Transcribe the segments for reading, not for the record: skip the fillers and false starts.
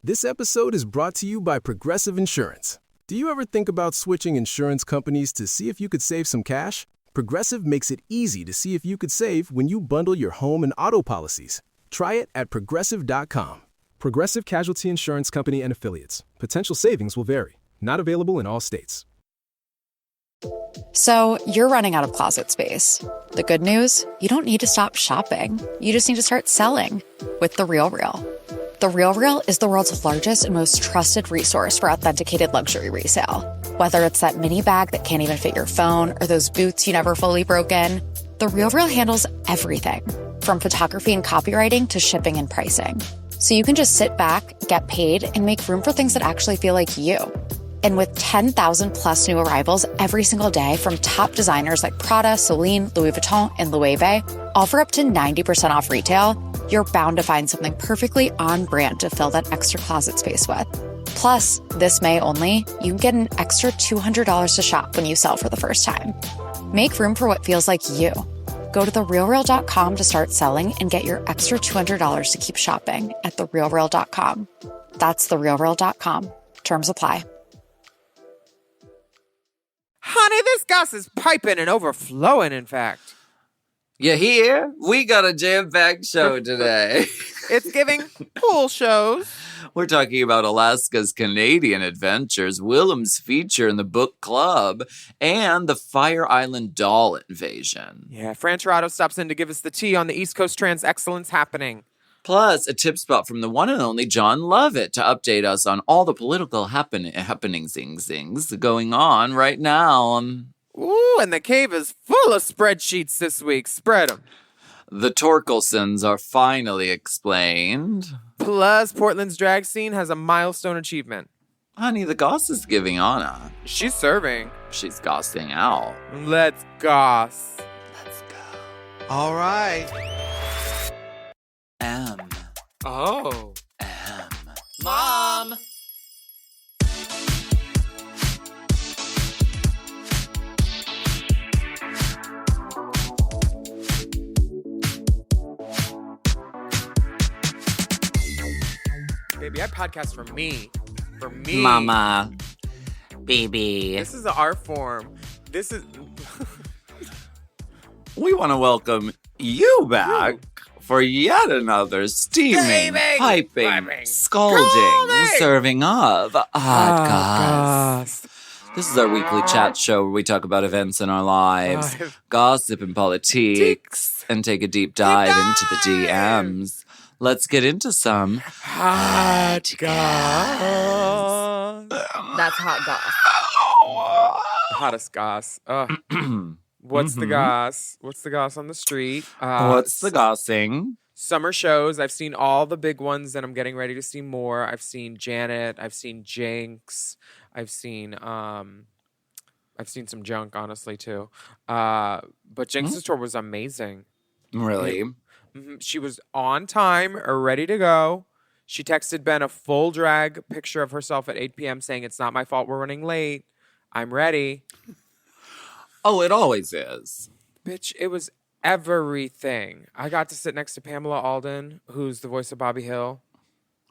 This episode is brought to you by Progressive Insurance. Do you ever think about switching insurance companies to see if you could save some cash? Progressive makes it easy to see if you could save when you bundle your home and auto policies. Try it at Progressive.com. Progressive Casualty Insurance Company and Affiliates. Potential savings will vary. Not available in all states. So you're running out of closet space. The good news? You don't need to stop shopping. You just need to start selling with The RealReal. The RealReal is the world's largest and most trusted resource for authenticated luxury resale. Whether it's that mini bag that can't even fit your phone or those boots you never fully broke in, The RealReal handles everything, from photography and copywriting to shipping and pricing. So you can just sit back, get paid, and make room for things that actually feel like you. And with 10,000 plus new arrivals every single day from top designers like Prada, Celine, Louis Vuitton, and Loewe, all for up to 90% off retail, you're bound to find something perfectly on brand to fill that extra closet space with. Plus, this May only, you can get an extra $200 to shop when you sell for the first time. Make room for what feels like you. Go to therealreal.com to start selling and get your extra $200 to keep shopping at therealreal.com. That's therealreal.com. Terms apply. Honey, this gas is piping and overflowing, in fact. You hear? We got a jam-packed show today. It's giving pool shows. We're talking about Alaska's Canadian adventures, Willam's feature in the book club, and the Fire Island doll invasion. Yeah, Fran Tirado stops in to give us the tea on the East Coast trans excellence happening. Plus, a tip spot from the one and only Jon Lovett to update us on all the political happenings going on right now. Ooh, and the cave is full of spreadsheets this week. Spread them. The Torkelsons are finally explained. Plus, Portland's drag scene has a milestone achievement. Honey, the goss is giving Anna. She's serving. She's gossing out. Let's goss. Let's go. All right. M. Oh. M. Mom! Baby, I podcast for me. For me. Mama. Baby. This is the art form. This is... We want to welcome you back for yet another steaming, piping, scalding, serving of hot goss. This is our weekly chat show where we talk about events in our lives, gossip and politics, and take a deep dive into the DMs. Let's get into some hot goss. That's hot goss. Hottest goss. What's the goss? What's the goss on the street? What's the gossing? Summer shows. I've seen all the big ones, and I'm getting ready to see more. I've seen Janet. I've seen Jinx. I've seen some junk, honestly, too. But Jinx's tour was amazing. Really? She was on time, ready to go. She texted Ben a full drag picture of herself at 8 p.m. saying, "It's not my fault we're running late. I'm ready." Oh, it always is. Bitch, it was everything. I got to sit next to Pamela Alden, who's the voice of Bobby Hill.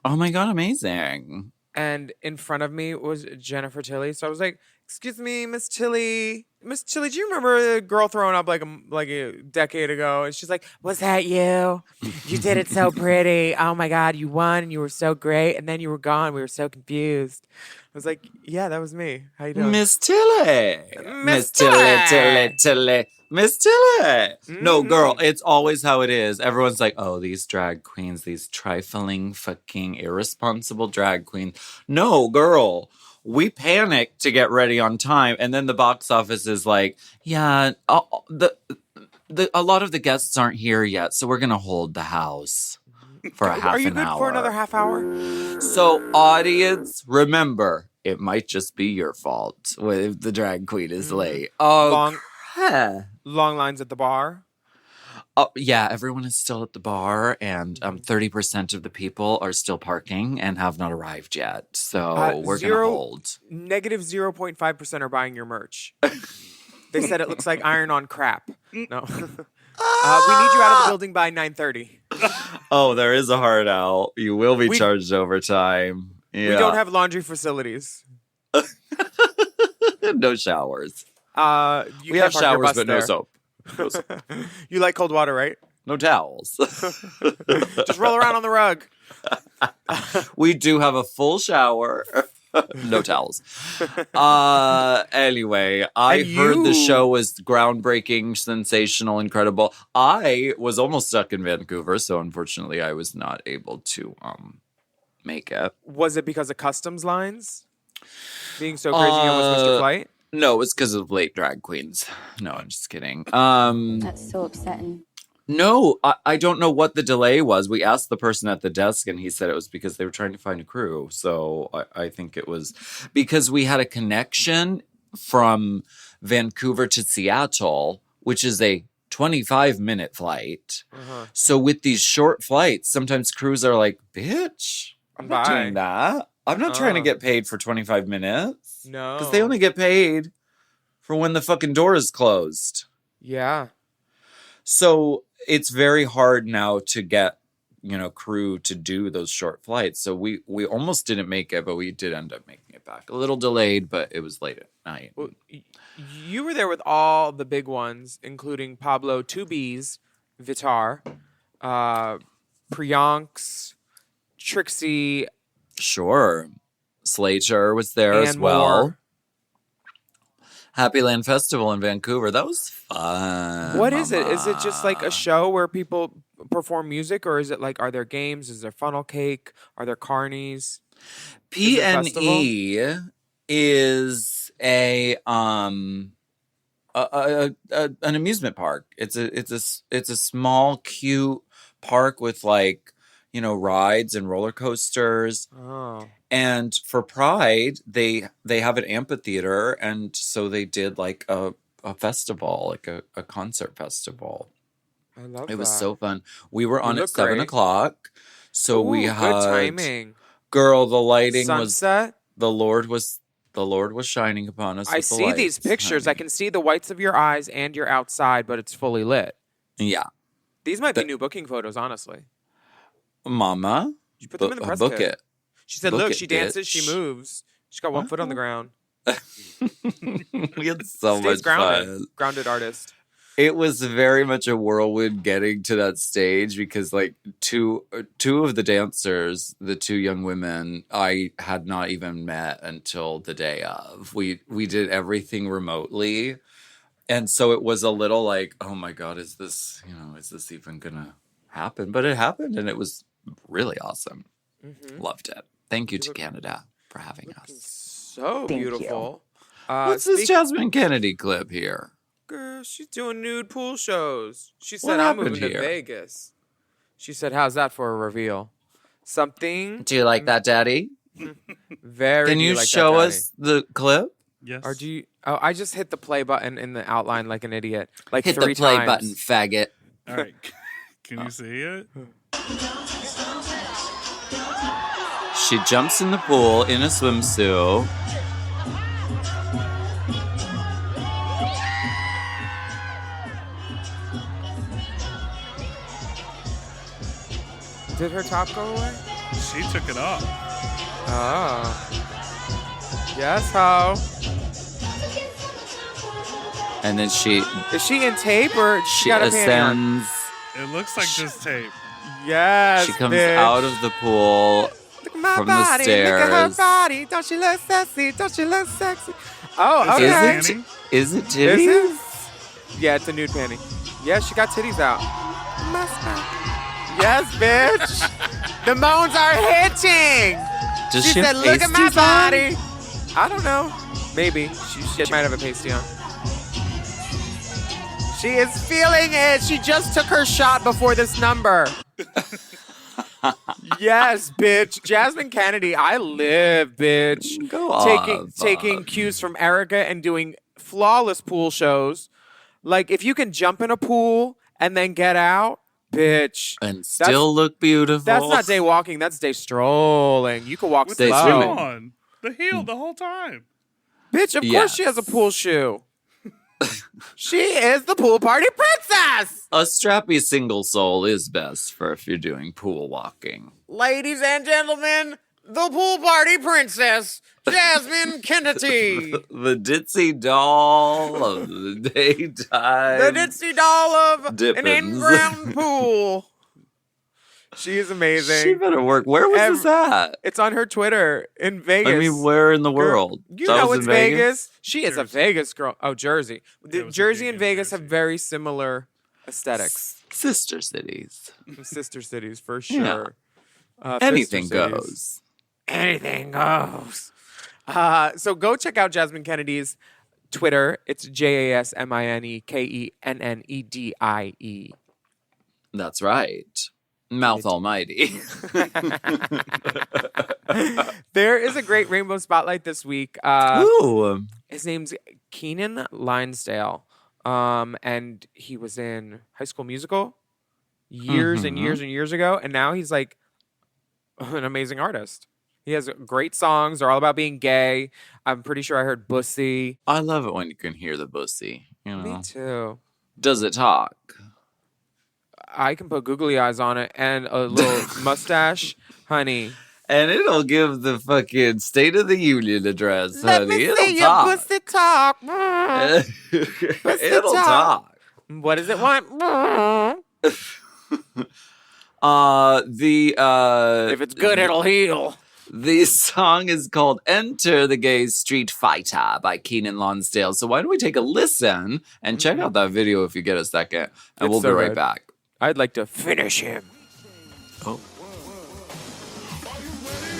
Oh my God, amazing. And in front of me was Jennifer Tilly. So I was like, "Excuse me, Miss Tilly. Miss Tilly, do you remember the girl throwing up like a decade ago?" And she's like, "Was that you? You did it so pretty. Oh my God, you won and you were so great. And then you were gone. We were so confused." I was like, "Yeah, that was me. How you doing?" Miss Tilly. Miss Tilly. Miss Tilly. No, girl, it's always how it is. Everyone's like, "Oh, these drag queens, these trifling, fucking irresponsible drag queens." No, girl. We panic to get ready on time, and then the box office is like, "Yeah, a lot of the guests aren't here yet, so we're gonna hold the house for a half an hour." Are you good for another half hour? So, audience, remember, it might just be your fault if the drag queen is late. Oh, long lines at the bar. Yeah, everyone is still at the bar, and 30% of the people are still parking and have not arrived yet. So we're going to hold. Negative 0.5% are buying your merch. They said it looks like iron on crap. No. We need you out of the building by 9:30. Oh, there is a hard out. You will be charged overtime. Yeah. We don't have laundry facilities. No showers. We have showers, but no soap. You like cold water, right? No towels. Just roll around on the rug. We do have a full shower. No towels. Anyway, I heard the show was groundbreaking, sensational, incredible. I was almost stuck in Vancouver, so unfortunately I was not able to make it. Was it because of customs lines? Being so crazy you almost missed your flight? No, it was because of late drag queens. No, I'm just kidding. That's so upsetting. No, I don't know what the delay was. We asked the person at the desk, and he said it was because they were trying to find a crew. So I think it was because we had a connection from Vancouver to Seattle, which is a 25-minute flight. Uh-huh. So with these short flights, sometimes crews are like, bitch, I'm not doing that. I'm not trying to get paid for 25 minutes. No. Because they only get paid for when the fucking door is closed. Yeah. So it's very hard now to get, crew to do those short flights. So we almost didn't make it, but we did end up making it back. A little delayed, but it was late at night. Well, you were there with all the big ones, including Pablo 2Bs, Vitar, Priyanks, Trixie. Sure. Slater was there as well. More. Happy Land Festival in Vancouver. That was fun. What is it? Is it just like a show where people perform music, or is it like, are there games? Is there funnel cake? Are there carnies? PNE is an amusement park. It's a small, cute park with rides and roller coasters. Oh. And for Pride, they have an amphitheater, and so they did a festival, a concert festival. I love that. It was so fun. We were on at 7:00, so we had good timing. Girl, the lighting Sunset? the Lord was shining upon us. I see these pictures. I can see the whites of your eyes and you're outside, but it's fully lit. Yeah. These might be new booking photos, honestly. Mama, you put them in the press book kit. it. She said, Book look, it, she dances, bitch. she moves. She's got one foot on the ground. We had so Stays much grounded. fun. Grounded artist. It was very much a whirlwind getting to that stage because two of the dancers, the two young women, I had not even met until the day of. We did everything remotely. And so it was a little oh my God, is this even gonna happen? But it happened, and it was really awesome. Mm-hmm. Loved it. Thank you to Canada for having us. So beautiful. What's this Jasmine Kennedie clip here? Girl, she's doing nude pool shows. She said, What I'm happened moving to here? Vegas. She said, how's that for a reveal? Something Do you like that, Daddy? very Can you like show that, us the clip? Yes. Or do you? Oh, I just hit the play button in the outline like an idiot. Like Hit 3 the play times. button, faggot. All right. Can you see it? She jumps in the pool in a swimsuit. Did her top go away? She took it off. Oh. Yes, ho. And then she Is she in tape or she got a panty on? ascends. It looks like just tape. Yes, She comes bitch. out of the pool. Look at my from the body. Look at her stairs. body. Don't she look sexy? Don't she look sexy? Oh, Is okay. it Is it, panty? is it Is titties? it? Yeah, it's a nude panty. Yeah, she got titties out. Yes, bitch. The moans are hitting. Does She she said, have look at my pasties on? body. I don't know. Maybe. She might have a pasty on. She is feeling it. She just took her shot before this number. Yes, bitch. Jasmine Kennedie, I live, bitch. Go off. Taking cues from Erica and doing flawless pool shows. Like, if you can jump in a pool and then get out, bitch. And still look beautiful. That's not day walking. That's day strolling. You can walk With slow. the Stay shoe swimming. on. The heel the whole time. Bitch, of course she has a pool shoe. She is the pool party princess! A strappy single soul is best for if you're doing pool walking. Ladies and gentlemen, the pool party princess, Jasmine Kennedie. The ditzy doll of the daytime. The ditzy doll of an Dippins. in-ground pool. She is amazing. She better work. Where was this at? It's on her Twitter in Vegas. I mean, where in the world? You That know was it's in Vegas. She is a Jersey. Vegas girl. Oh, Jersey. it was Jersey in and Vegas have Jersey. very similar aesthetics. Sister cities. Sister cities, for Yeah. sure. Anything Sister cities. goes. Anything goes. So go check out Jasmine Kennedy's Twitter. It's JasmineKennedie. That's right. Mouth almighty. There is a great rainbow spotlight this week. Ooh. His name's Keenan Linesdale. And he was in High School Musical years and years and years ago. And now he's like an amazing artist. He has great songs. They're all about being gay. I'm pretty sure I heard Bussy. I love it when you can hear the bussy. You know. Me too. Does it talk? I can put googly eyes on it and a little mustache. Honey. And it'll give the fucking State of the Union address, Let honey. me It'll see your talk. pussy talk. It'll talk. talk. What does it want? If it's good, it'll heal. The song is called Enter the Gay Street Fighter by Keenan Lonsdale. So why don't we take a listen and check out that video if you get a second. And It's we'll so be right good. back. I'd like to finish him. Oh.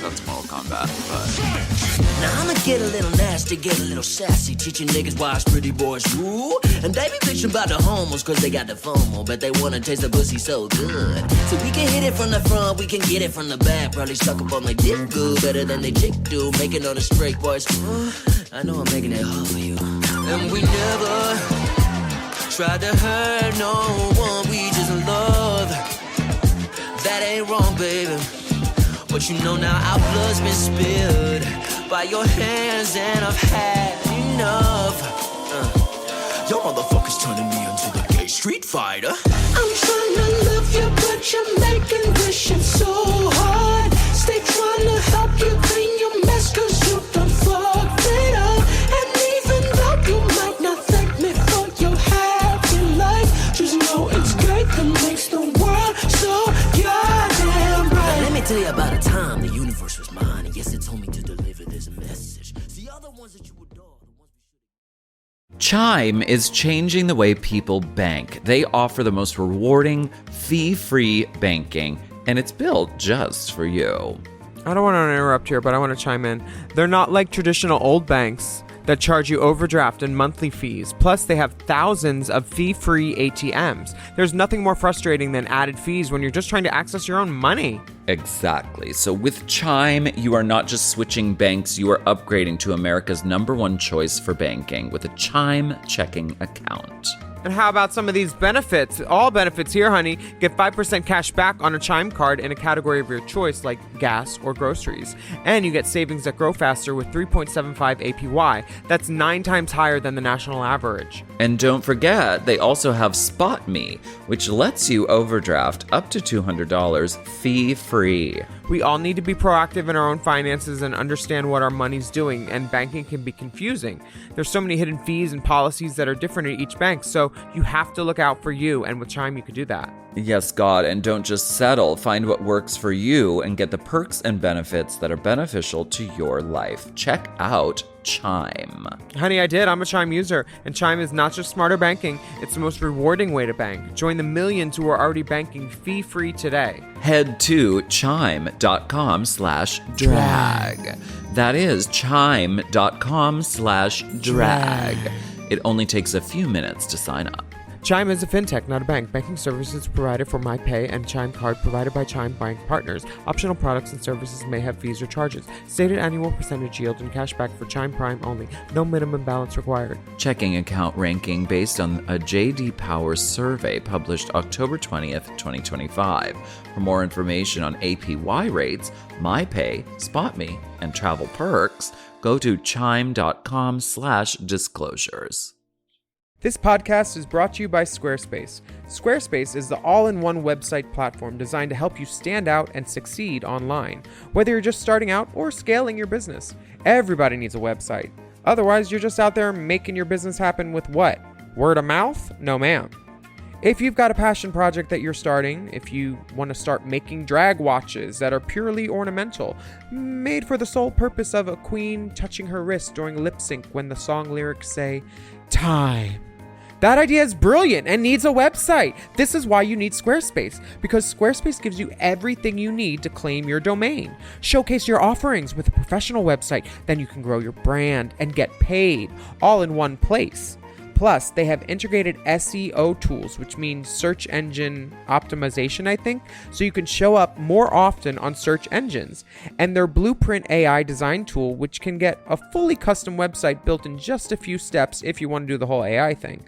That's Mortal Kombat, but... Now I'ma get a little nasty, get a little sassy, teaching niggas why pretty boys rule. And they be bitching about the homos cause they got the FOMO, but they wanna taste the pussy so good. So we can hit it from the front, we can get it from the back. Probably suck up on my dick good, better than they chick do. Making all the straight boys, I know I'm making it hard for you. And we never tried to hurt no one, we just love. That ain't wrong, baby. But you know now our blood's been spilled by your hands and I've had enough. Your motherfuckers turning me into the gay street fighter. I'm trying to love you, but you're making this shit so hard. Stay trying to help you clean your mess cause you done fucked it up. And even though you might not thank me for your happy life, just know it's great that makes the world so goddamn bright. Now let me tell you about a time the universe was mine, and yes, it told me to deliver this message. The other ones that you adore, the ones we should. Chime is changing the way people bank. They offer the most rewarding, fee-free banking, and it's built just for you. I don't want to interrupt here, but I want to chime in. They're not like traditional old banks that charge you overdraft and monthly fees. Plus, they have thousands of fee-free ATMs. There's nothing more frustrating than added fees when you're just trying to access your own money. Exactly. So with Chime, you are not just switching banks, you are upgrading to America's #1 choice for banking with a Chime checking account. And how about some of these benefits? All benefits here, honey. Get 5% cash back on a Chime card in a category of your choice like gas or groceries. And you get savings that grow faster with 3.75 APY. That's 9 times higher than the national average. And don't forget, they also have Spot Me, which lets you overdraft up to $200 fee-free. We all need to be proactive in our own finances and understand what our money's doing, and banking can be confusing. There's so many hidden fees and policies that are different at each bank, so you have to look out for you, and with Chime you can do that. Yes, God, and don't just settle. Find what works for you and get the perks and benefits that are beneficial to your life. Check out Chime. Honey, I did. I'm a Chime user, and Chime is not just smarter banking, it's the most rewarding way to bank. Join the millions who are already banking fee-free today. Head to chime.com/drag. That is chime.com/drag. It only takes a few minutes to sign up. Chime is a fintech, not a bank. Banking services provided for MyPay and Chime Card provided by Chime Bank Partners. Optional products and services may have fees or charges. Stated annual percentage yield and cashback for Chime Prime only. No minimum balance required. Checking account ranking based on a J.D. Power survey published October 20th, 2025. For more information on APY rates, MyPay, SpotMe, and travel perks, go to chime.com/disclosures. This podcast is brought to you by Squarespace. Squarespace is the all-in-one website platform designed to help you stand out and succeed online, whether you're just starting out or scaling your business. Everybody needs a website. Otherwise, you're just out there making your business happen with what? Word of mouth? No, ma'am. If you've got a passion project that you're starting, if you want to start making drag watches that are purely ornamental, made for the sole purpose of a queen touching her wrist during lip sync when the song lyrics say, time. That idea is brilliant and needs a website. This is why you need Squarespace, because Squarespace gives you everything you need to claim your domain. Showcase your offerings with a professional website, then you can grow your brand and get paid all in one place. Plus, they have integrated SEO tools, which means search engine optimization, I think, so you can show up more often on search engines. And their Blueprint AI design tool, which can get a fully custom website built in just a few steps if you want to do the whole AI thing.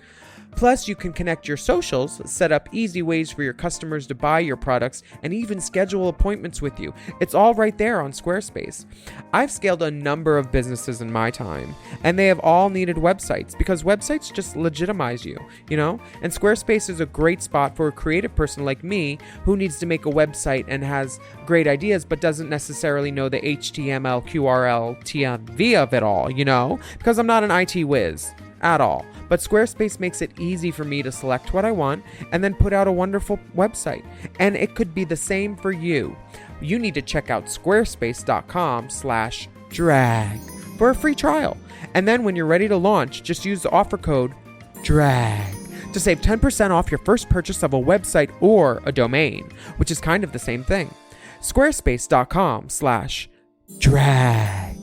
Plus, you can connect your socials, set up easy ways for your customers to buy your products, and even schedule appointments with you. It's all right there on Squarespace. I've scaled a number of businesses in my time, and they have all needed websites because websites just legitimize you, you know? And Squarespace is a great spot for a creative person like me who needs to make a website and has great ideas but doesn't necessarily know the HTML, QRL, TMV of it all, you know? Because I'm not an IT whiz at all. But Squarespace makes it easy for me to select what I want and then put out a wonderful website. And it could be the same for you. You need to check out squarespace.com/drag for a free trial. And then when you're ready to launch, just use the offer code DRAG to save 10% off your first purchase of a website or a domain, which is kind of the same thing. Squarespace.com/drag.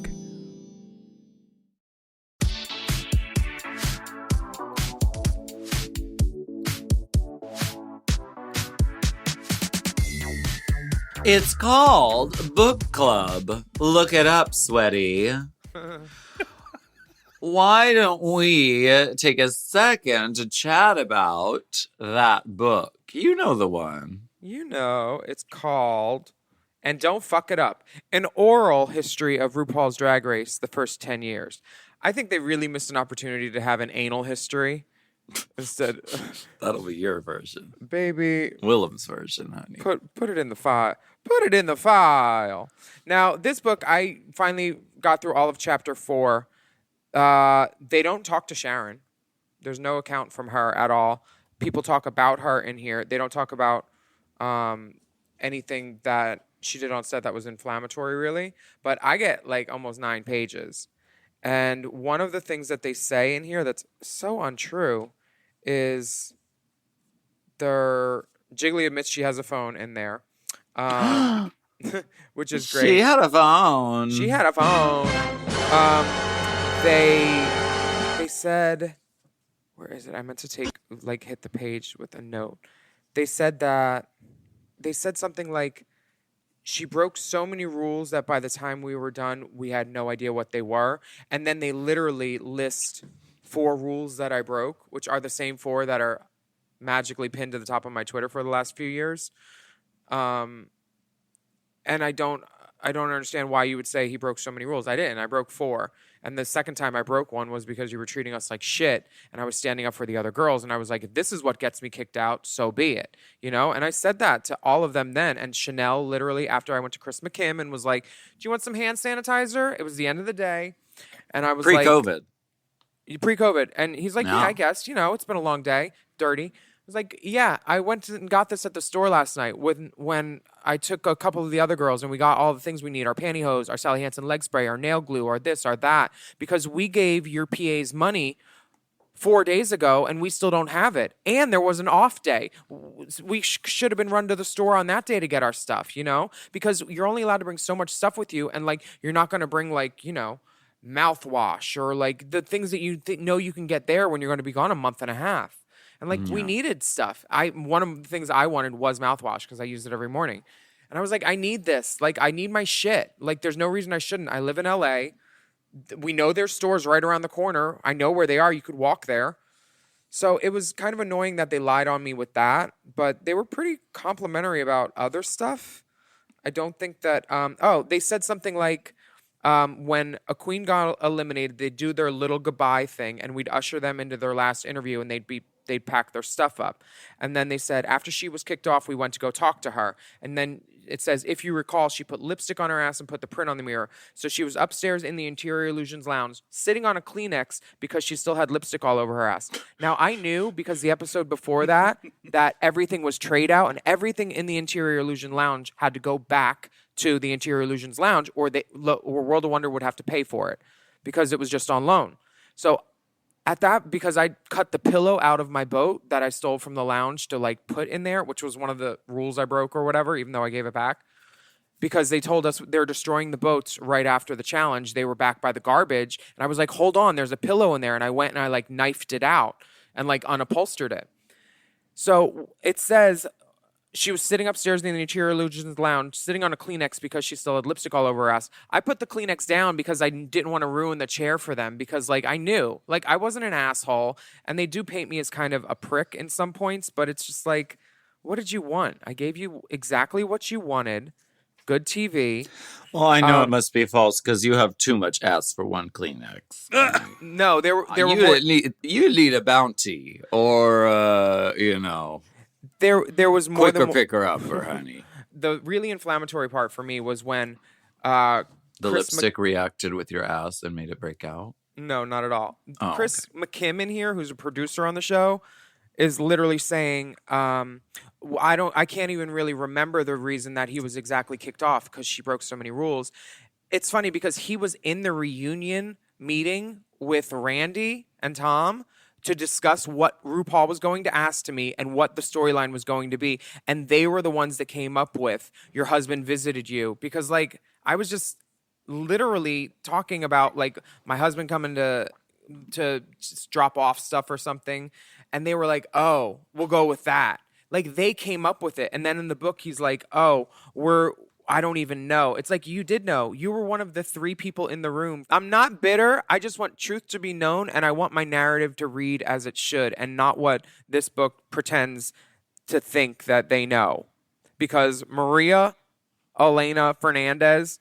It's called Book Club. Look it up, sweaty. Why don't we take a second to chat about that book? You know the one. You know, it's called, and don't fuck it up, An Oral History of RuPaul's Drag Race, the First 10 Years. I think they really missed an opportunity to have an anal history. Instead, that'll be your version, baby. Willam's version, honey. Put it in the file. Put it in the file. Now, this book, I finally got through all of chapter 4. They don't talk to Sharon. There's no account from her at all. People talk about her in here. They don't talk about anything that she did on set that was inflammatory, really. But I get like almost 9 pages. And one of the things that they say in here that's so untrue is Jiggly admits she has a phone in there, which is great. She had a phone. They said, where is it? I meant to hit the page with a note. They said something like, she broke so many rules that by the time we were done, we had no idea what they were. And then they literally list 4 rules that I broke, which are the same 4 that are magically pinned to the top of my Twitter for the last few years. And I don't understand why you would say he broke so many rules. I didn't. I broke 4. And the second time I broke one was because you were treating us like shit. And I was standing up for the other girls. And I was like, if this is what gets me kicked out, so be it. You know? And I said that to all of them then. And Chanel literally, after I went to Chris McKim and was like, do you want some hand sanitizer? It was the end of the day. And I was Pre-COVID. Pre-COVID. And he's like, yeah, I guess. You know, it's been a long day. Dirty. I was like, yeah, I went and got this at the store last night when I took a couple of the other girls and we got all the things we need, our pantyhose, our Sally Hansen leg spray, our nail glue, our this, our that, because we gave your PAs money 4 days ago and we still don't have it. And there was an off day. We should have been run to the store on that day to get our stuff, you know, because you're only allowed to bring so much stuff with you. And like, you're not going to bring like, you know, mouthwash or like the things that you know you can get there when you're going to be gone a month and a half. And like we needed stuff. One of the things I wanted was mouthwash because I used it every morning. And I was like, I need this. Like I need my shit. Like there's no reason I shouldn't. I live in LA. We know there's stores right around the corner. I know where they are. You could walk there. So it was kind of annoying that they lied on me with that, but they were pretty complimentary about other stuff. I don't think that they said something like when a queen got eliminated, they'd do their little goodbye thing, and we'd usher them into their last interview, and they'd pack their stuff up. And then they said, after she was kicked off, we went to go talk to her. And then it says, if you recall, she put lipstick on her ass and put the print on the mirror. So she was upstairs in the Interior Illusions Lounge, sitting on a Kleenex because she still had lipstick all over her ass. Now, I knew, because the episode before that everything was trade out, and everything in the Interior Illusion Lounge had to go back to the Interior Illusions Lounge, or World of Wonder would have to pay for it because it was just on loan. So at that, because I cut the pillow out of my boat that I stole from the lounge to like put in there, which was one of the rules I broke or whatever, even though I gave it back, because they told us they're destroying the boats right after the challenge. They were back by the garbage. And I was like, hold on, there's a pillow in there. And I went and I like knifed it out and like unupholstered it. So it says she was sitting upstairs in the Interior Illusions Lounge, sitting on a Kleenex because she still had lipstick all over her ass. I put the Kleenex down because I didn't want to ruin the chair for them, because like I knew, like I wasn't an asshole, and they do paint me as kind of a prick in some points, but it's just like, what did you want? I gave you exactly what you wanted. Good TV. Well, I know it must be false because you have too much ass for one Kleenex. No, there were more. You need a bounty, or There was more quicker than pick her up for honey. The really inflammatory part for me was when the lipstick reacted with your ass and made it break out. No, not at all. Oh, Chris McKim in here, who's a producer on the show, is literally saying, I can't even really remember the reason that he was exactly kicked off because she broke so many rules. It's funny because he was in the reunion meeting with Randy and Tom to discuss what RuPaul was going to ask to me and what the storyline was going to be. And they were the ones that came up with, your husband visited you. Because, like, I was just literally talking about, like, my husband coming to just drop off stuff or something. And they were like, oh, we'll go with that. Like, they came up with it. And then in the book, he's like, oh, I don't even know. It's like, you did know. You were one of the 3 people in the room. I'm not bitter. I just want truth to be known, and I want my narrative to read as it should and not what this book pretends to think that they know. Because Maria Elena Fernandez,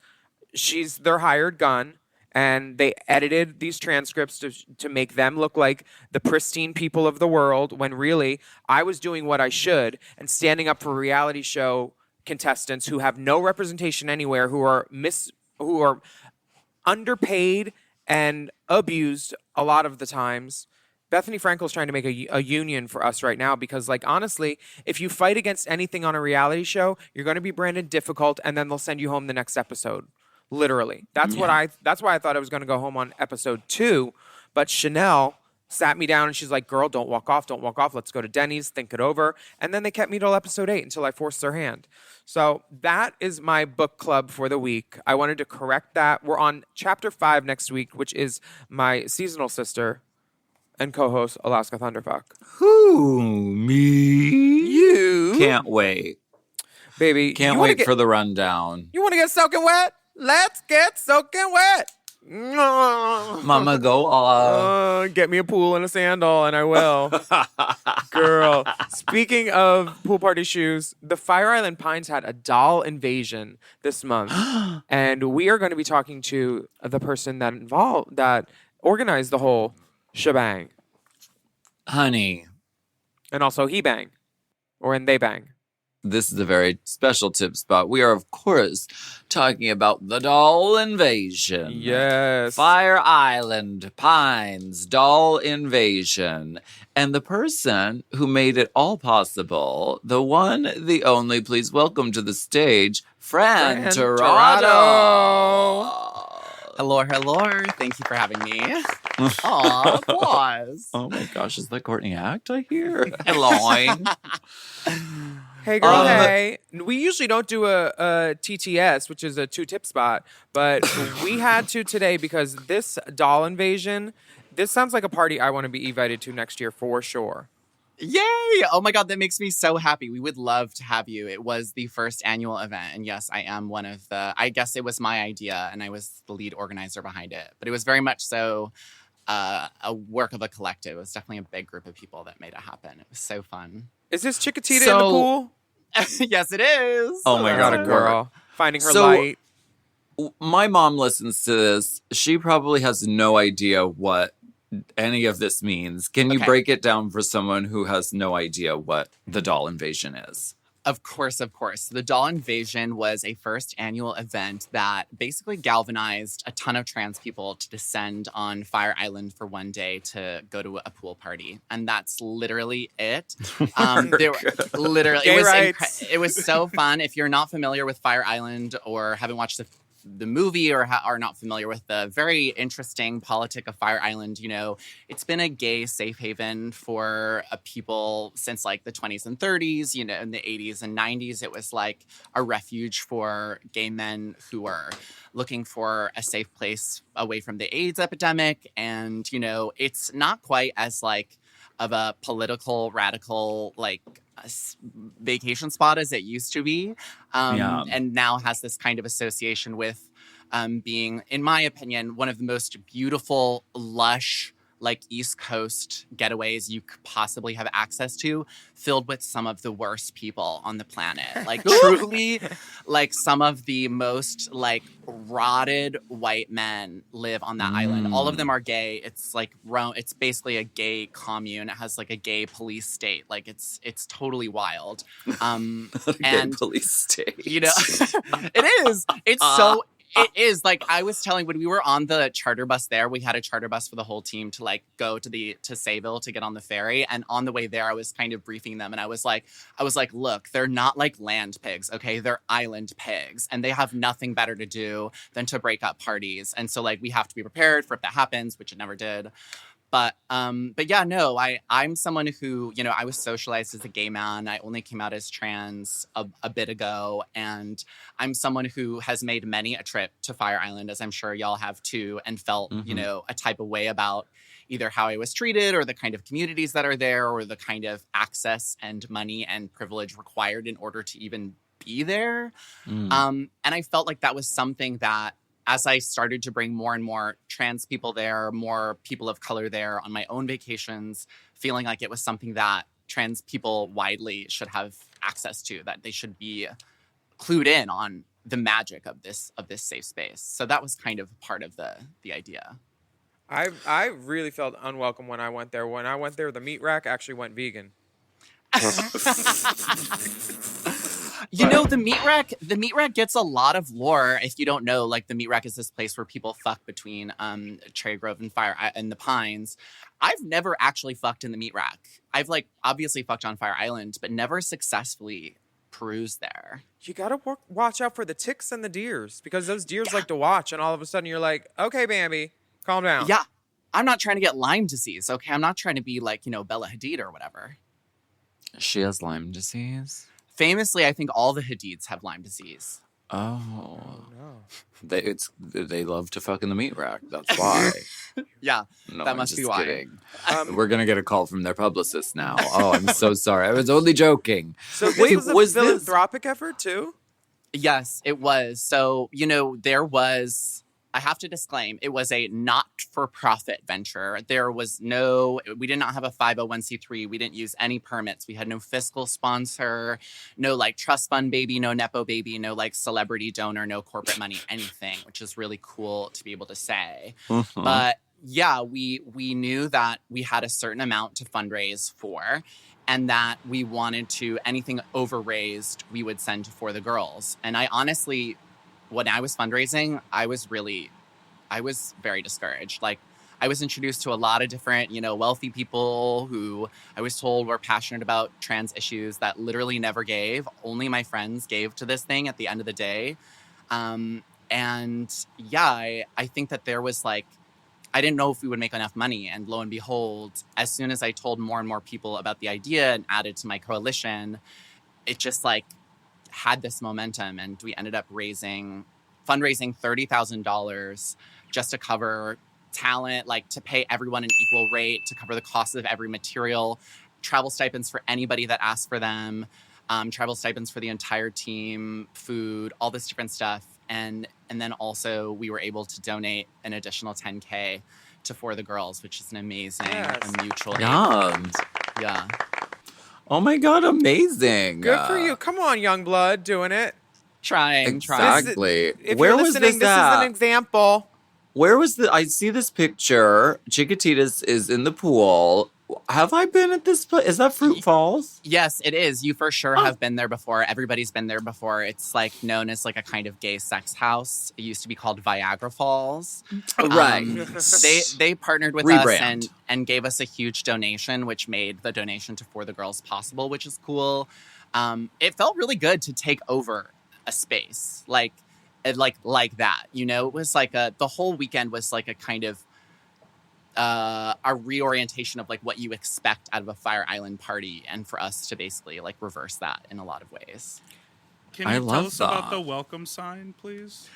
she's their hired gun, and they edited these transcripts to make them look like the pristine people of the world, when really I was doing what I should and standing up for reality show contestants who have no representation anywhere, who are underpaid and abused a lot of the times. Bethany Frankel's trying to make a union for us right now because, like, honestly, if you fight against anything on a reality show, you're going to be branded difficult, and then they'll send you home the next episode. Literally. That's why I thought I was going to go home on episode 2, but Chanel sat me down and she's like, girl, don't walk off. Let's go to Denny's, think it over. And then they kept me till episode 8 until I forced their hand. So that is my book club for the week. I wanted to correct that. We're on chapter 5 next week, which is my seasonal sister and co-host, Alaska Thunderfuck. Who, me? You. Can't wait. Baby. Can't wait for the rundown. You want to get soaking wet? Let's get soaking wet. Mama, go get me a pool and a sandal, and I will. Girl. Speaking of pool party shoes, the Fire Island Pines had a doll invasion this month. And we are going to be talking to the person that organized the whole shebang. Honey. And also he bang. Or and they bang. This is a very special tip spot. We are, of course, talking about the doll invasion. Yes. Fire Island Pines doll invasion. And the person who made it all possible, the one, the only, please welcome to the stage, Fran Tirado. Hello. Thank you for having me. Aw, applause. Oh my gosh, is that Courtney Act I hear? Hello. Hey, girl, hey. We usually don't do a TTS, which is a 2-tip spot, but we had to today because this doll invasion, this sounds like a party I want to be invited to next year for sure. Yay! Oh my God, that makes me so happy. We would love to have you. It was the first annual event. And yes, I am one of I guess it was my idea and I was the lead organizer behind it. But it was very much so a work of a collective. It was definitely a big group of people that made it happen. It was so fun. Is this Chiquitita in the pool? Yes, it is. Oh my God, a girl. Finding her light. My mom listens to this. She probably has no idea what any of this means. Can you Okay. break it down for someone who has no idea what the doll invasion is? Of course, of course. The Doll Invasion was a first annual event that basically galvanized a ton of trans people to descend on Fire Island for one day to go to a pool party. And that's literally it. There were, literally, Gay rights. it was so fun. If you're not familiar with Fire Island or haven't watched the movie or are not familiar with the very interesting politic of Fire Island, it's been a gay safe haven for people since like the 20s and 30s, in the 80s and 90s. It was like a refuge for gay men who were looking for a safe place away from the AIDS epidemic. And, it's not quite as like of a political radical, like vacation spot as it used to be, and now has this kind of association with being, in my opinion, one of the most beautiful, lush, like East Coast getaways you could possibly have access to, filled with some of the worst people on the planet. Like truly, like some of the most like rotted white men live on that island. All of them are gay. It's like it's basically a gay commune. It has like a gay police state. Like it's totally wild. And Gay police state. it is. It's so. It is. Like I was telling, when we were on the charter bus there, we had a charter bus for the whole team to like go to Sayville to get on the ferry. And on the way there, I was kind of briefing them. And I was like, look, they're not like land pigs. Okay. They're island pigs and they have nothing better to do than to break up parties. And so like, we have to be prepared for if that happens, which it never did. But yeah, no, I'm someone who, I was socialized as a gay man. I only came out as trans a bit ago. And I'm someone who has made many a trip to Fire Island, as I'm sure y'all have too, and felt, a type of way about either how I was treated or the kind of communities that are there or the kind of access and money and privilege required in order to even be there. And I felt like that was something that, as I started to bring more and more trans people there, more people of color there on my own vacations, feeling like it was something that trans people widely should have access to, that they should be clued in on the magic of this safe space. So that was kind of part of the idea. I really felt unwelcome when I went there. When I went there, the meat rack actually went vegan. The meat rack gets a lot of lore. If you don't know, like the meat rack is this place where people fuck between Cherry Grove and Fire and the Pines. I've never actually fucked in the meat rack. I've like obviously fucked on Fire Island, but never successfully perused there. You gotta watch out for the ticks and the deers because those deers like to watch, and all of a sudden you're like, okay, Bambi, calm down. Yeah, I'm not trying to get Lyme disease. Okay, I'm not trying to be like Bella Hadid or whatever. She has Lyme disease. Famously, I think all the Hadids have Lyme disease. Oh no! They love to fuck in the meat rack. That's why. Yeah, no, that must be why. Kidding. We're gonna get a call from their publicist now. Oh, I'm so sorry. I was only joking. So this was a philanthropic effort too? Yes, it was. So there was. I have to disclaim, it was a not-for-profit venture. We did not have a 501c3. We didn't use any permits. We had no fiscal sponsor, no like trust fund baby, no Nepo baby, no like celebrity donor, no corporate money, anything, which is really cool to be able to say. But yeah, we knew that we had a certain amount to fundraise for, and that we wanted to, anything overraised, we would send for the girls. And I honestly, when I was fundraising, I was very discouraged. Like, I was introduced to a lot of different, wealthy people who I was told were passionate about trans issues that literally never gave. Only my friends gave to this thing at the end of the day. And yeah, I think that there was like, I didn't know if we would make enough money. And lo and behold, as soon as I told more and more people about the idea and added to my coalition, it just like, had this momentum, and we ended up fundraising $30,000 just to cover talent, like to pay everyone an equal rate, to cover the cost of every material, travel stipends for anybody that asked for them, travel stipends for the entire team, food, all this different stuff. And then also we were able to donate an additional $10K to For the Girls, which is an amazing mutual aid. Yeah. Oh my God, amazing. Good for you. Come on, young blood, doing it. Trying. Exactly. If Where you're was listening, this this at? is an example. Where was the? I see this picture. Chiquititas is in the pool. Have I been at this place? Is that Fruit Falls? Yes, it is. You for sure have been there before. Everybody's been there before. It's like known as like a kind of gay sex house. It used to be called Viagra Falls. Right. They partnered with Rebrand. us and gave us a huge donation, which made the donation to For the Girls possible, which is cool. It felt really good to take over a space like that. You know, it was like the whole weekend was like a kind of a reorientation of like what you expect out of a Fire Island party, and for us to basically like reverse that in a lot of ways. Can I you love tell us about that. the welcome sign, please?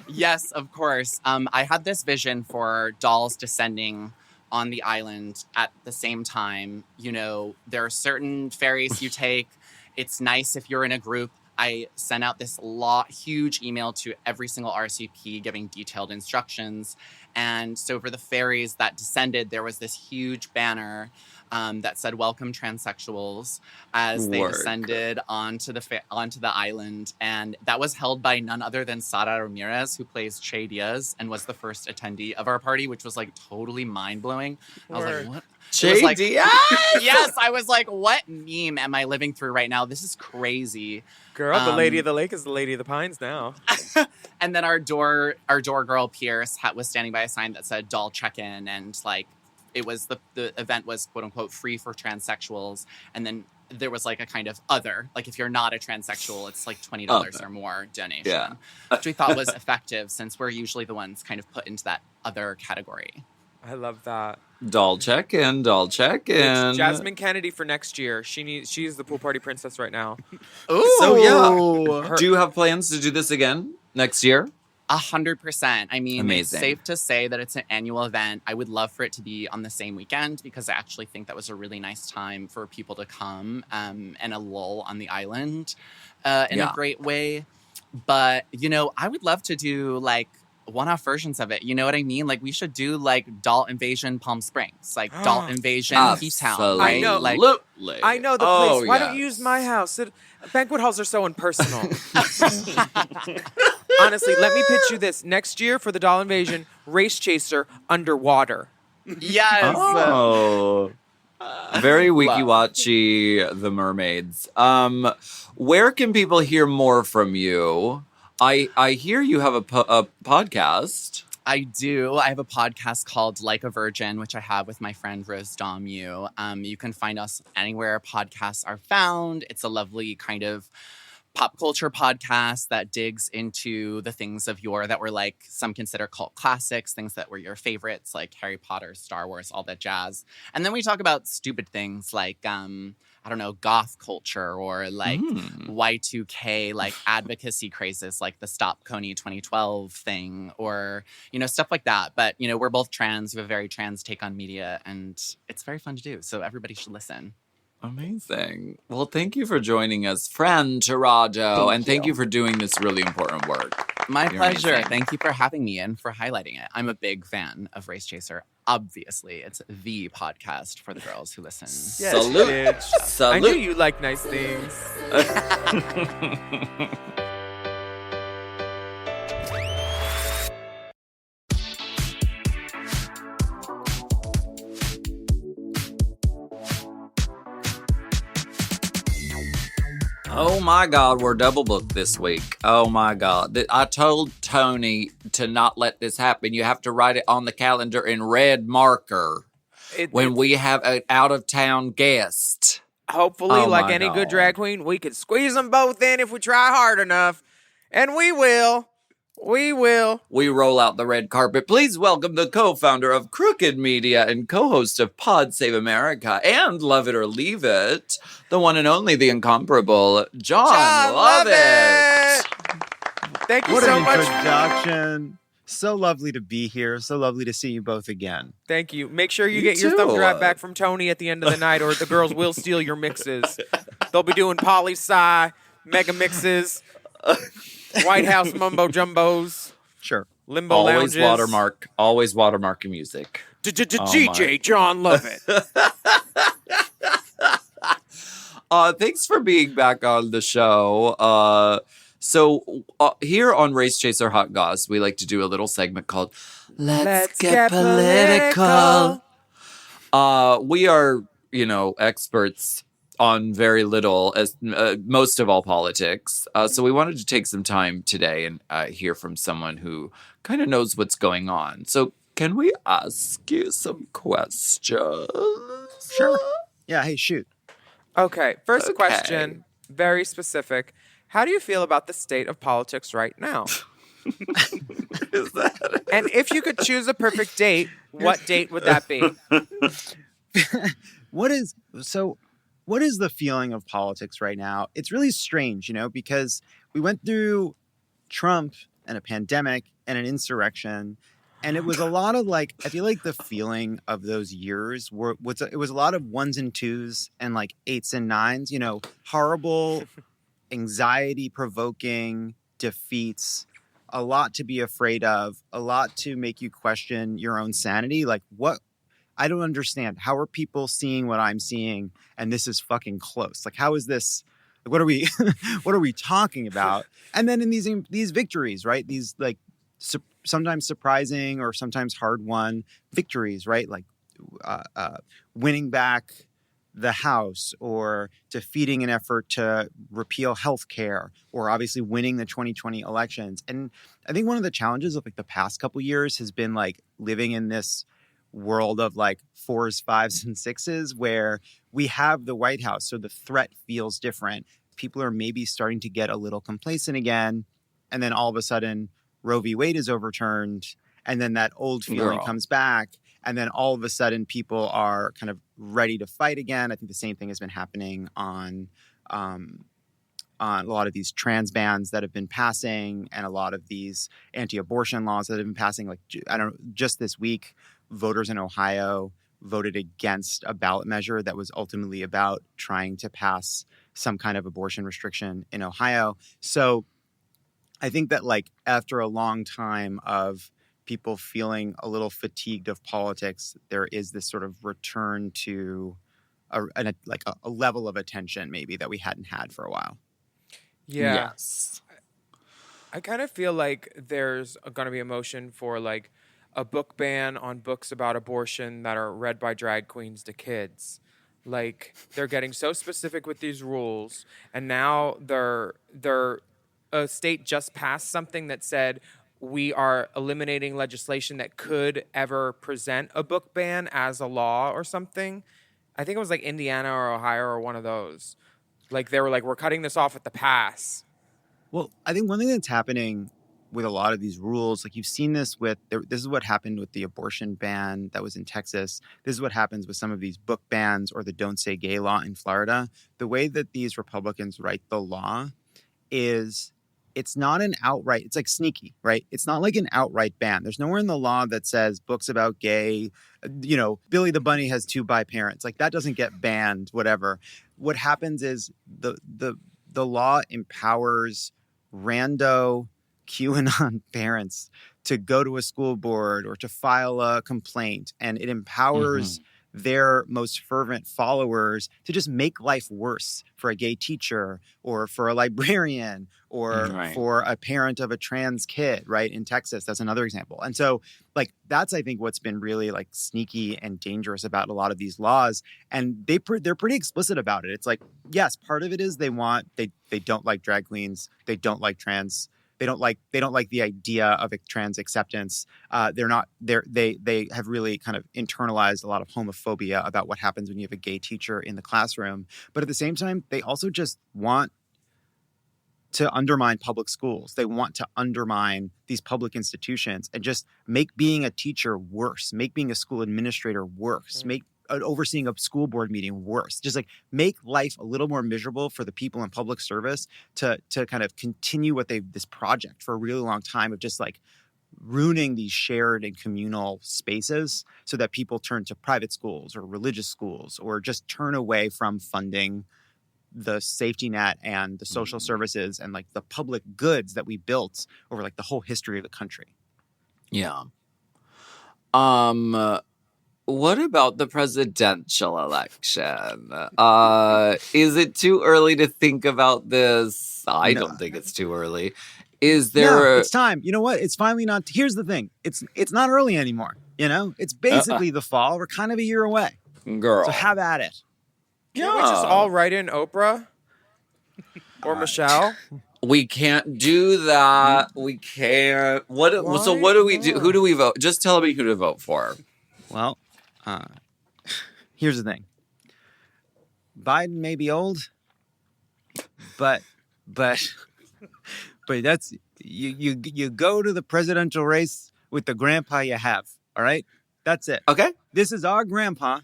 Yes, of course. I had this vision for dolls descending on the island at the same time. You know, there are certain ferries you take. It's nice if you're in a group. I sent out this huge email to every single RSVP giving detailed instructions. And so for the ferries that descended, there was this huge banner that said "Welcome Transsexuals" as they descended onto the island, and that was held by none other than Sara Ramirez, who plays Che Diaz and was the first attendee of our party, which was like totally mind blowing. I was like, what? Che Diaz? Yes, I was like, what meme am I living through right now? This is crazy. Girl, the Lady of the Lake is the Lady of the Pines now. And then our door girl Pierce was standing by a sign that said "Doll Check-in," and like it was the event was quote unquote free for transsexuals, and then there was like a kind of other, like if you're not a transsexual, it's like $20 or more donation, which we thought was effective since we're usually the ones kind of put into that other category. I love that. Doll check-in. It's Jasmine Kennedie for next year. She's the pool party princess right now. Ooh. So yeah, do you have plans to do this again next year? 100%. I mean, Amazing. It's safe to say that it's an annual event. I would love for it to be on the same weekend because I actually think that was a really nice time for people to come and a lull on the island in a great way. But, you know, I would love to do like one-off versions of it. You know what I mean? Like we should do like Doll Invasion Palm Springs, like Doll Invasion P-Town. Right? I know. Like, I know the place. Why don't you use my house? Banquet halls are so impersonal. Honestly, let me pitch you this. Next year for the Doll Invasion, Race Chaser underwater. Yes. Oh. Very wiki-watchy, The Mermaids. Where can people hear more from you? I hear you have a podcast. I do. I have a podcast called Like a Virgin, which I have with my friend Rose Domu. You can find us anywhere podcasts are found. It's a lovely kind of pop culture podcast that digs into the things of yore that were like some consider cult classics, things that were your favorites, like Harry Potter, Star Wars, all that jazz. And then we talk about stupid things like, I don't know, goth culture or like Y2K, like advocacy crazes, like the Stop Coney 2012 thing or, you know, stuff like that. But, you know, we're both trans. We have a very trans take on media and it's very fun to do. So everybody should listen. Amazing. Well, thank you for joining us, Fran Tirado. Thank you for doing this really important work. My pleasure. Amazing. Thank you for having me and for highlighting it. I'm a big fan of Race Chaser. Obviously, it's the podcast for the girls who listen. Yes, Salute. bitch. Salute. I knew you like nice things. Oh my God, we're double booked this week. Oh my God. I told Tony to not let this happen. You have to write it on the calendar in red marker when we have an out-of-town guest. Hopefully, Oh like my any God. good drag queen, we could squeeze them both in if we try hard enough. And we will. We will. We roll out the red carpet. Please welcome the co-founder of Crooked Media and co-host of Pod Save America and Love It or Leave It, the one and only, the incomparable Jon Lovett. Thank you What so an much. introduction. So lovely to be here. So lovely to see you both again. Thank you. Make sure you You get your too. thumb drive back from Tony at the end of the night, or the girls will steal your mixes. They'll be doing poli-sci, mega mixes, White House mumbo jumbos, Sure. limbo Always lounges. always watermarking music. DJ Jon Lovett. Thanks for being back on the show. So here on Race Chaser Hot Goss, we like to do a little segment called Let's Get Political. We are, experts on very little, as most of all politics. So we wanted to take some time today and hear from someone who kind of knows what's going on. So can we ask you some questions? Sure. Yeah, hey, shoot. Okay, first question, very specific. How do you feel about the state of politics right now? Is that And if you could choose a perfect date, what date would that be? What is the feeling of politics right now? It's really strange, because we went through Trump and a pandemic and an insurrection. And it was a lot of I feel like the feeling of those years it was a lot of ones and twos and eights and nines, horrible, anxiety provoking defeats, a lot to be afraid of, a lot to make you question your own sanity. What? I don't understand. How are people seeing what I'm seeing? And this is fucking close. How is this? What are we, what are we talking about? And then in these victories, right? These sometimes surprising or sometimes hard won victories, right? Winning back the House or defeating an effort to repeal health care or obviously winning the 2020 elections. And I think one of the challenges of the past couple years has been living in this world of 4s, 5s, and 6s where we have the White House. So the threat feels different. People are maybe starting to get a little complacent again. And then all of a sudden, Roe v. Wade is overturned. And then that old feeling comes back. And then all of a sudden, people are kind of ready to fight again. I think the same thing has been happening on a lot of these trans bans that have been passing and a lot of these anti-abortion laws that have been passing. Just this week, voters in Ohio voted against a ballot measure that was ultimately about trying to pass some kind of abortion restriction in Ohio. So I think that after a long time of people feeling a little fatigued of politics, there is this sort of return to a level of attention maybe that we hadn't had for a while. Yeah. Yes. I kind of feel like there's going to be a motion for a book ban on books about abortion that are read by drag queens to kids. They're getting so specific with these rules, and now a state just passed something that said we are eliminating legislation that could ever present a book ban as a law or something. I think it was Indiana or Ohio or one of those. They were we're cutting this off at the pass. Well, I think one thing that's happening with a lot of these rules, you've seen this this is what happened with the abortion ban that was in Texas. This is what happens with some of these book bans or the Don't Say Gay law in Florida. The way that these Republicans write the law is it's not an outright, it's sneaky, right? It's not an outright ban. There's nowhere in the law that says books about gay, Billy the Bunny has 2 bi parents. That doesn't get banned, whatever. What happens is the law empowers rando QAnon parents to go to a school board or to file a complaint, and it empowers their most fervent followers to just make life worse for a gay teacher or for a librarian or for a parent of a trans kid, right? In Texas, that's another example. And so that's, I think, what's been really sneaky and dangerous about a lot of these laws. And they're pretty explicit about it. It's yes, part of it is they don't like drag queens. They don't like trans. They don't like the idea of trans acceptance. They have really kind of internalized a lot of homophobia about what happens when you have a gay teacher in the classroom. But at the same time, they also just want to undermine public schools. They want to undermine these public institutions and just make being a teacher worse, make being a school administrator worse, make overseeing a school board meeting worse. Just make life a little more miserable for the people in public service to kind of continue this project for a really long time of just ruining these shared and communal spaces so that people turn to private schools or religious schools or just turn away from funding the safety net and the social services and the public goods that we built over the whole history of the country. Yeah. What about the presidential election? Is it too early to think about this? I don't think it's too early. Is there it's time. You know what? It's finally not. Here's the thing. It's not early anymore. It's basically the fall. We're kind of a year away. Girl. So have at it. Can't we just all write in Oprah? Or Michelle? We can't do that. We can't. So what do we do? Who do we vote? Just tell me who to vote for. Well, here's the thing. Biden may be old, but that's you go to the presidential race with the grandpa you have. All right, that's it. Okay, this is our grandpa,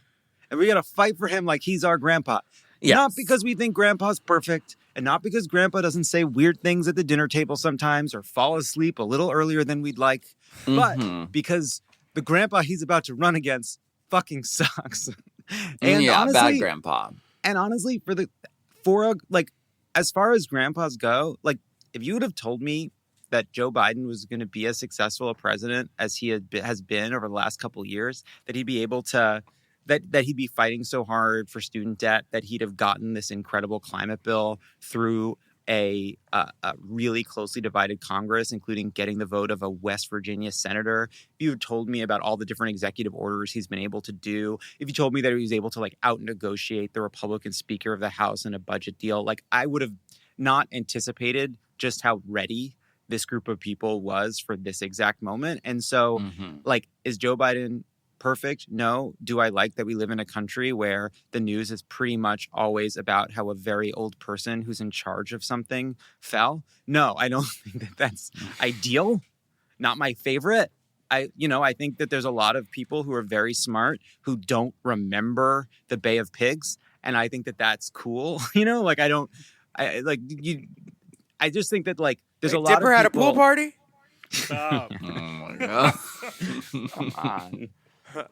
and we got to fight for him like he's our grandpa. Yes. Not because we think grandpa's perfect, and not because grandpa doesn't say weird things at the dinner table sometimes or fall asleep a little earlier than we'd like, but because the grandpa he's about to run against fucking sucks. And honestly, bad grandpa. And honestly, as far as grandpas go, like if you would have told me that Joe Biden was going to be as successful a president as he has been over the last couple of years, that he'd be able to, that he'd be fighting so hard for student debt, that he'd have gotten this incredible climate bill through a really closely divided Congress, including getting the vote of a West Virginia senator. If you had told me about all the different executive orders he's been able to do, if you told me that he was able to out negotiate the Republican Speaker of the House in a budget deal, I would have not anticipated just how ready this group of people was for this exact moment. And so, is Joe Biden perfect? No. Do I like that we live in a country where the news is pretty much always about how a very old person who's in charge of something fell? No, I don't think that that's ideal. Not my favorite. I think that there's a lot of people who are very smart who don't remember the Bay of Pigs, and I think that that's cool. I just think that there's a lot Dipper of people... had a pool party? Stop. Oh my god. Come on.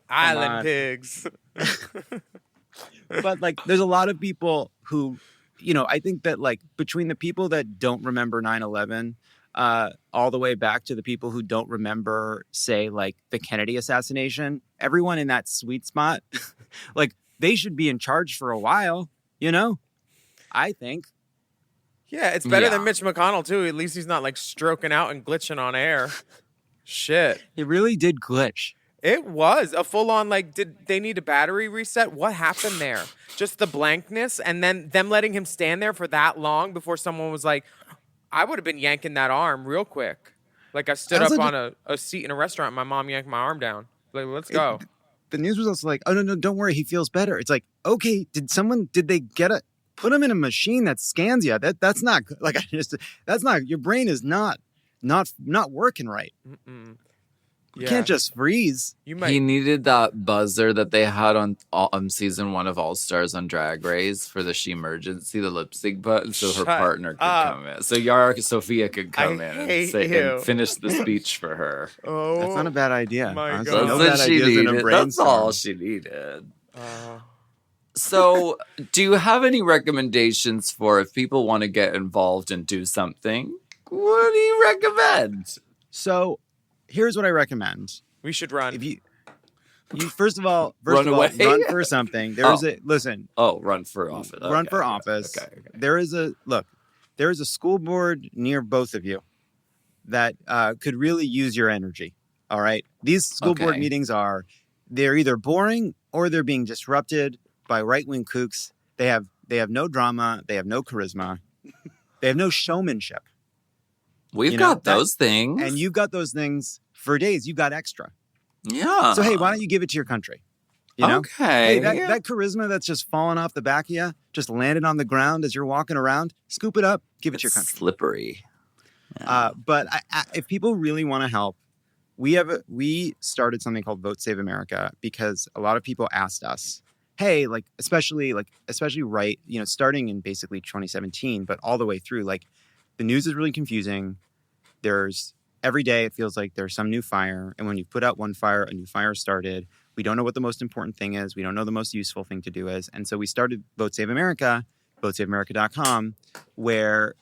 Island pigs. But there's a lot of people who, I think that between the people that don't remember 9/11, all the way back to the people who don't remember, say, the Kennedy assassination, everyone in that sweet spot, they should be in charge for a while, I think. Yeah, it's better than Mitch McConnell, too. At least he's not, stroking out and glitching on air. Shit. It really did glitch. It was a full-on, did they need a battery reset? What happened there? Just the blankness, and then them letting him stand there for that long before someone was like, I would have been yanking that arm real quick. I stood up on a seat in a restaurant, and my mom yanked my arm down. Let's go. The news was also oh, no, don't worry, he feels better. It's okay, did they put him in a machine that scans you? That's not good. That's not, your brain is not working right. Mm-mm. You can't just freeze. He needed that buzzer that they had on season 1 of All Stars on Drag Race for the Shemergency, the lip sync button, so her partner could come in. So Yara Sophia could come in and finish the speech for her. Oh, that's not a bad idea. My God. God. That's what she needed. That's all she needed. So, do you have any recommendations for if people want to get involved and do something? What do you recommend? So, here's what I recommend. We should run. If you first of all, run for something. Run for office. Run for office. Okay. There is a school board near both of you that could really use your energy. All right. These school board meetings they're either boring or they're being disrupted by right-wing kooks. They have no drama. They have no charisma. They have no showmanship. We've got those things. And you've got those things for days. You've got extra. Yeah. So, hey, why don't you give it to your country? Okay. Hey, that charisma that's just falling off the back of you, just landed on the ground as you're walking around, scoop it up, give it to your country. Slippery. Yeah. But if people really want to help, we started something called Vote Save America because a lot of people asked us, hey, especially right, starting in basically 2017, but all the way through, the news is really confusing. Every day it feels like there's some new fire. And when you put out one fire, a new fire started. We don't know what the most important thing is. We don't know the most useful thing to do is. And so we started Vote Save America, votesaveamerica.com, where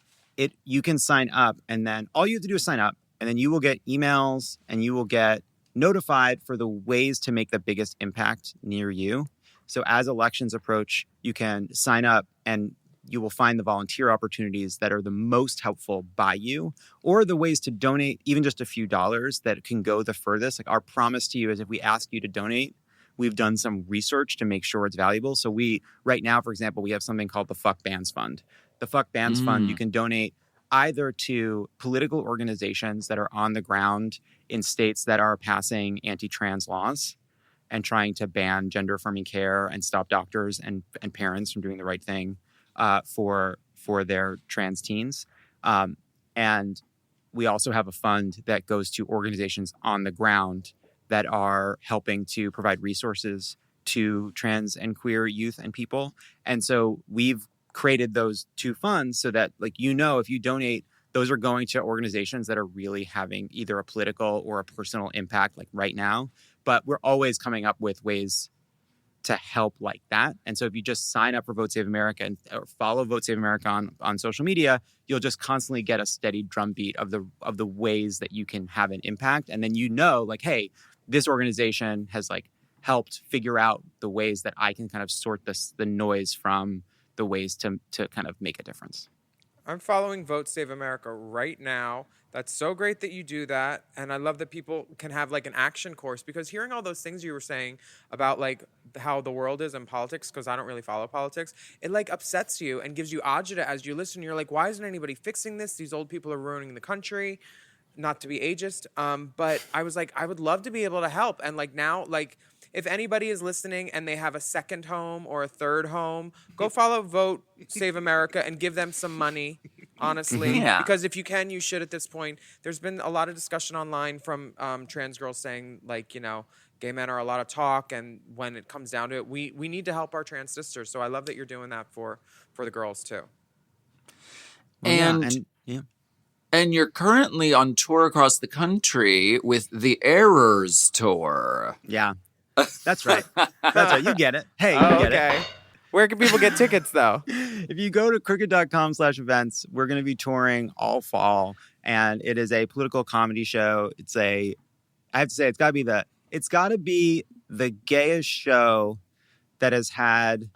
you can sign up. And then all you have to do is sign up. And then you will get emails and you will get notified for the ways to make the biggest impact near you. So as elections approach, you can sign up and you will find the volunteer opportunities that are the most helpful by you, or the ways to donate even just a few dollars that can go the furthest. Like, our promise to you is if we ask you to donate, we've done some research to make sure it's valuable. So right now, for example, we have something called the Fuck Bans Fund. The Fuck Bans Fund, you can donate either to political organizations that are on the ground in states that are passing anti-trans laws and trying to ban gender-affirming care and stop doctors and parents from doing the right thing for their trans teens. And we also have a fund that goes to organizations on the ground that are helping to provide resources to trans and queer youth and people. And so we've created those two funds so that, like, if you donate, those are going to organizations that are really having either a political or a personal impact, like right now. But we're always coming up with ways to help like that. And so if you just sign up for Vote Save America or follow Vote Save America on social media, you'll just constantly get a steady drumbeat of the ways that you can have an impact. And then like, hey, this organization has like helped figure out the ways that I can kind of sort the noise from the ways to kind of make a difference. I'm following Vote Save America right now. That's so great that you do that. And I love that people can have like an action course, because hearing all those things you were saying about like how the world is in politics, because I don't really follow politics, it like upsets you and gives you agita as you listen. You're like, why isn't anybody fixing this? These old people are ruining the country. Not to be ageist. But I was like, I would love to be able to help. And like now, like if anybody is listening and they have a second home or a third home, go follow Vote Save America and give them some money, honestly. Yeah. Because if you can, you should at this point. There's been a lot of discussion online from trans girls saying, like, gay men are a lot of talk. And when it comes down to it, we need to help our trans sisters. So I love that you're doing that for the girls, too. And you're currently on tour across the country with the Errors Tour. Yeah. That's right. That's right. You get it. Hey, you get it. Where can people get tickets, though? If you go to crooked.com/events, we're going to be touring all fall, and it is a political comedy show. I have to say, it's got to be the gayest show that has had.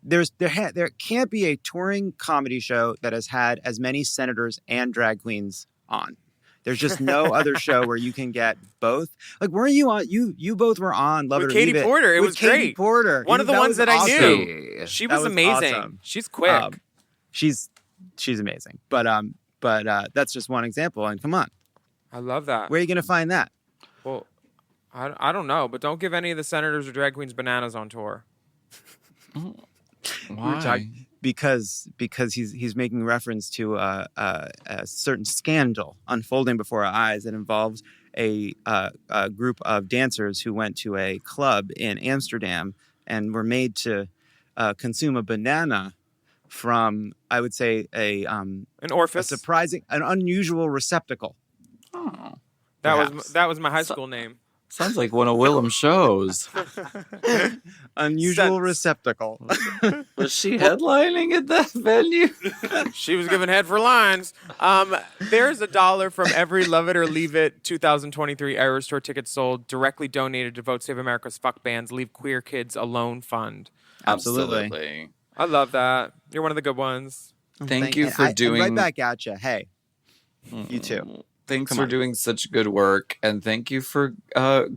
There can't be a touring comedy show that has had as many senators and drag queens on. There's just no other show where you can get both. Like, weren't you on? You both were on Love It or Leave It. Katie Porter. It was Katie great. Porter. One of the ones that I knew. She was amazing. Awesome. She's quick. She's amazing. But that's just one example. And come on, I love that. Where are you going to find that? Well, I don't know, but don't give any of the senators or drag queens bananas on tour. Why? Because he's making reference to a certain scandal unfolding before our eyes that involves a group of dancers who went to a club in Amsterdam and were made to consume a banana from, I would say, an orifice, an unusual receptacle. Oh, that was my high school name. Sounds like one of Willam's shows. Unusual receptacle. Was she headlining at that venue? She was giving head for lines. There's $1 from every Love It or Leave It 2023 Errors Tour ticket sold directly donated to Vote Save America's Fuck Bans Leave Queer Kids Alone Fund. Absolutely. I love that. You're one of the good ones. Thank you for doing... Right back at you. Hey, you too. Thanks for doing such good work, and thank you for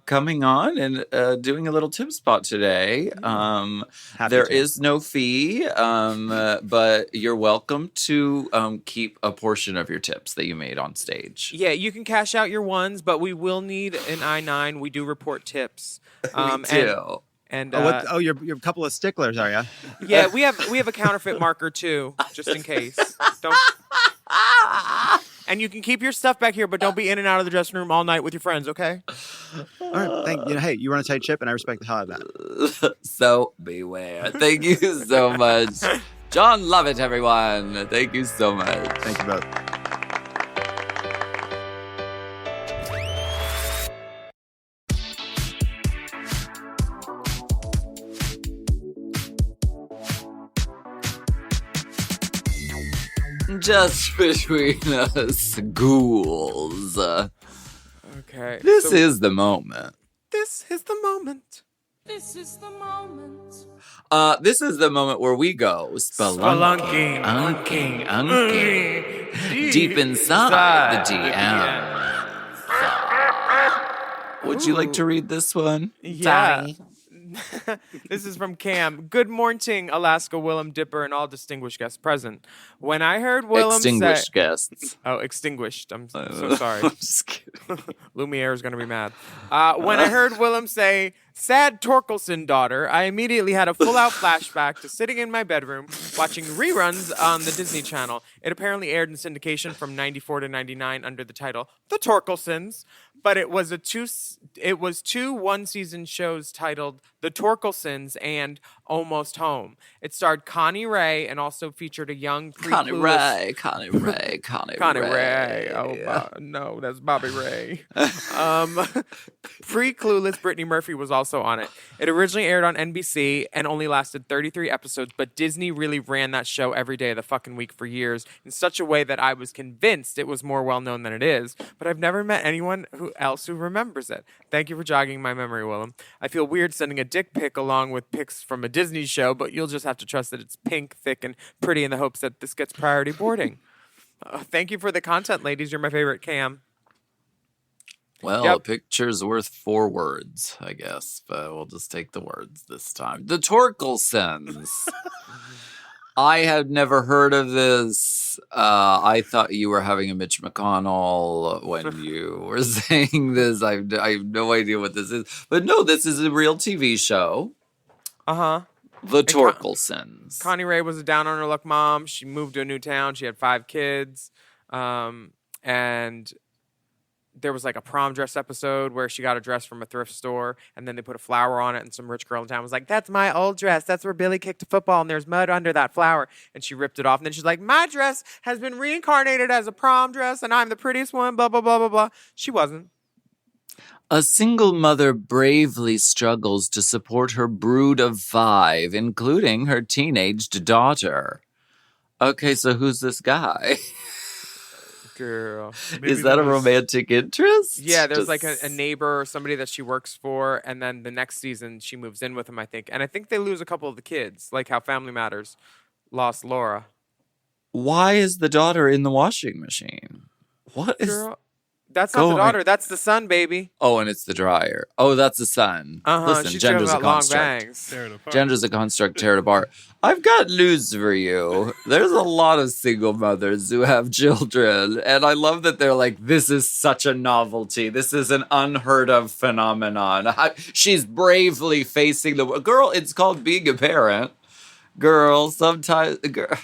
coming on and doing a little tip spot today. There is no fee, but you're welcome to keep a portion of your tips that you made on stage. Yeah, you can cash out your ones, but we will need an I-9. We do report tips. We do. And you're a couple of sticklers, are you? Yeah, we have a counterfeit marker too, just in case. Don't. And you can keep your stuff back here, but don't be in and out of the dressing room all night with your friends, okay? All right, thank you. Hey, you run a tight ship, and I respect the hell out of that. So beware. Thank you so much. Jon Lovett, everyone. Thank you so much. Thank you both. Just between us ghouls. Okay. This so is the moment. This is the moment. This is the moment where we go Spelunking. unking, deep inside the DM. Would you like to read this one? Yeah. Donnie? This is from Cam. Good morning, Alaska, Willam, Dipper, and all distinguished guests present. When I heard Willam Extinguished say... guests. Oh, extinguished. I'm so sorry. I'm just kidding. Lumiere is going to be mad. When I heard Willam say, sad Torkelson daughter, I immediately had a full-out flashback to sitting in my bedroom watching reruns on the Disney Channel. It apparently aired in syndication from 94 to 99 under the title The Torkelsons, but it was two one-season shows titled The Torkelsons and Almost Home. It starred Connie Ray and also featured a young Connie Ray. Oh, no, that's Bobby Ray. Pre-clueless Brittany Murphy was also on it. It originally aired on NBC and only lasted 33 episodes, but Disney really ran that show every day of the fucking week for years in such a way that I was convinced it was more well-known than it is, but I've never met anyone else who remembers it. Thank you for jogging my memory, Willem. I feel weird sending a dick pic along with pics from a Disney show, but you'll just have to trust that it's pink, thick, and pretty in the hopes that this gets priority boarding. Thank you for the content, ladies. You're my favorite, Cam. Well, Yep. a picture's worth 4 words, I guess, but we'll just take the words this time. The Torkelsons. I had never heard of this. I thought you were having a Mitch McConnell when you were saying this. I have no idea what this is. But no, this is a real TV show. Uh-huh. The Torkelsons. Connie Ray was a down on her luck mom. She moved to a new town. She had 5 kids. And there was like a prom dress episode where she got a dress from a thrift store and then they put a flower on it and some rich girl in town was like, that's my old dress. That's where Billy kicked a football and there's mud under that flower. And she ripped it off. And then she's like, my dress has been reincarnated as a prom dress and I'm the prettiest one, blah, blah, blah, blah, blah. She wasn't. A single mother bravely struggles to support her brood of 5, including her teenaged daughter. Okay, so who's this guy? Girl. Is that a romantic interest? Yeah, there's like a neighbor or somebody that she works for, and then the next season she moves in with him, I think. And I think they lose a couple of the kids, like how Family Matters lost Laura. Why is the daughter in the washing machine? What is... Girl, that's not the daughter. That's the son, baby. Oh, and it's the dryer. Oh, that's the son. Listen, She's gender's a got long construct. bangs. Gender's a construct, tear it apart. I've got news for you. There's a lot of single mothers who have children, and I love that they're like, this is such a novelty. This is an unheard of phenomenon. She's bravely facing the... Girl, it's called being a parent. Girl, sometimes... Girl,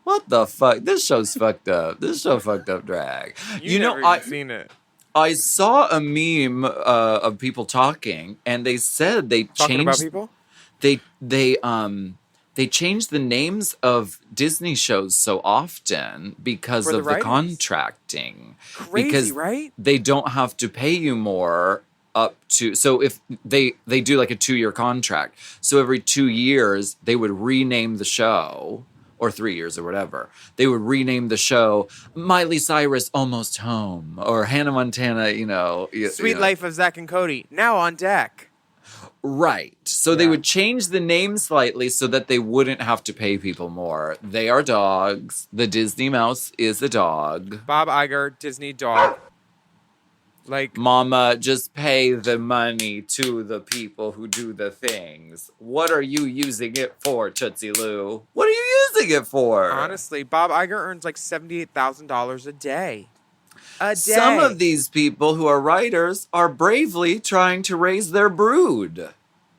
what the fuck? This show's fucked up. This show fucked up drag. You know, I've seen it. I saw a meme of people talking, and they said they Talking changed... about people? They changed the names of Disney shows so often because For of the the writers? contracting. Crazy, because right? They don't have to pay you more up to... So if they do like a 2-year contract. So every 2 years, they would rename the show... or 3 years or whatever. They would rename the show Miley Cyrus Almost Home or Hannah Montana, Sweet Life of Zach and Cody, now on deck. Right. So they would change the name slightly so that they wouldn't have to pay people more. They are dogs. The Disney mouse is a dog. Bob Iger, Disney dog. Like, Mama, just pay the money to the people who do the things. What are you using it for, Tootsie Lou? What are you using it for? honestly, Bob Iger earns like $78,000 a day. A day. Some of these people who are writers are bravely trying to raise their brood,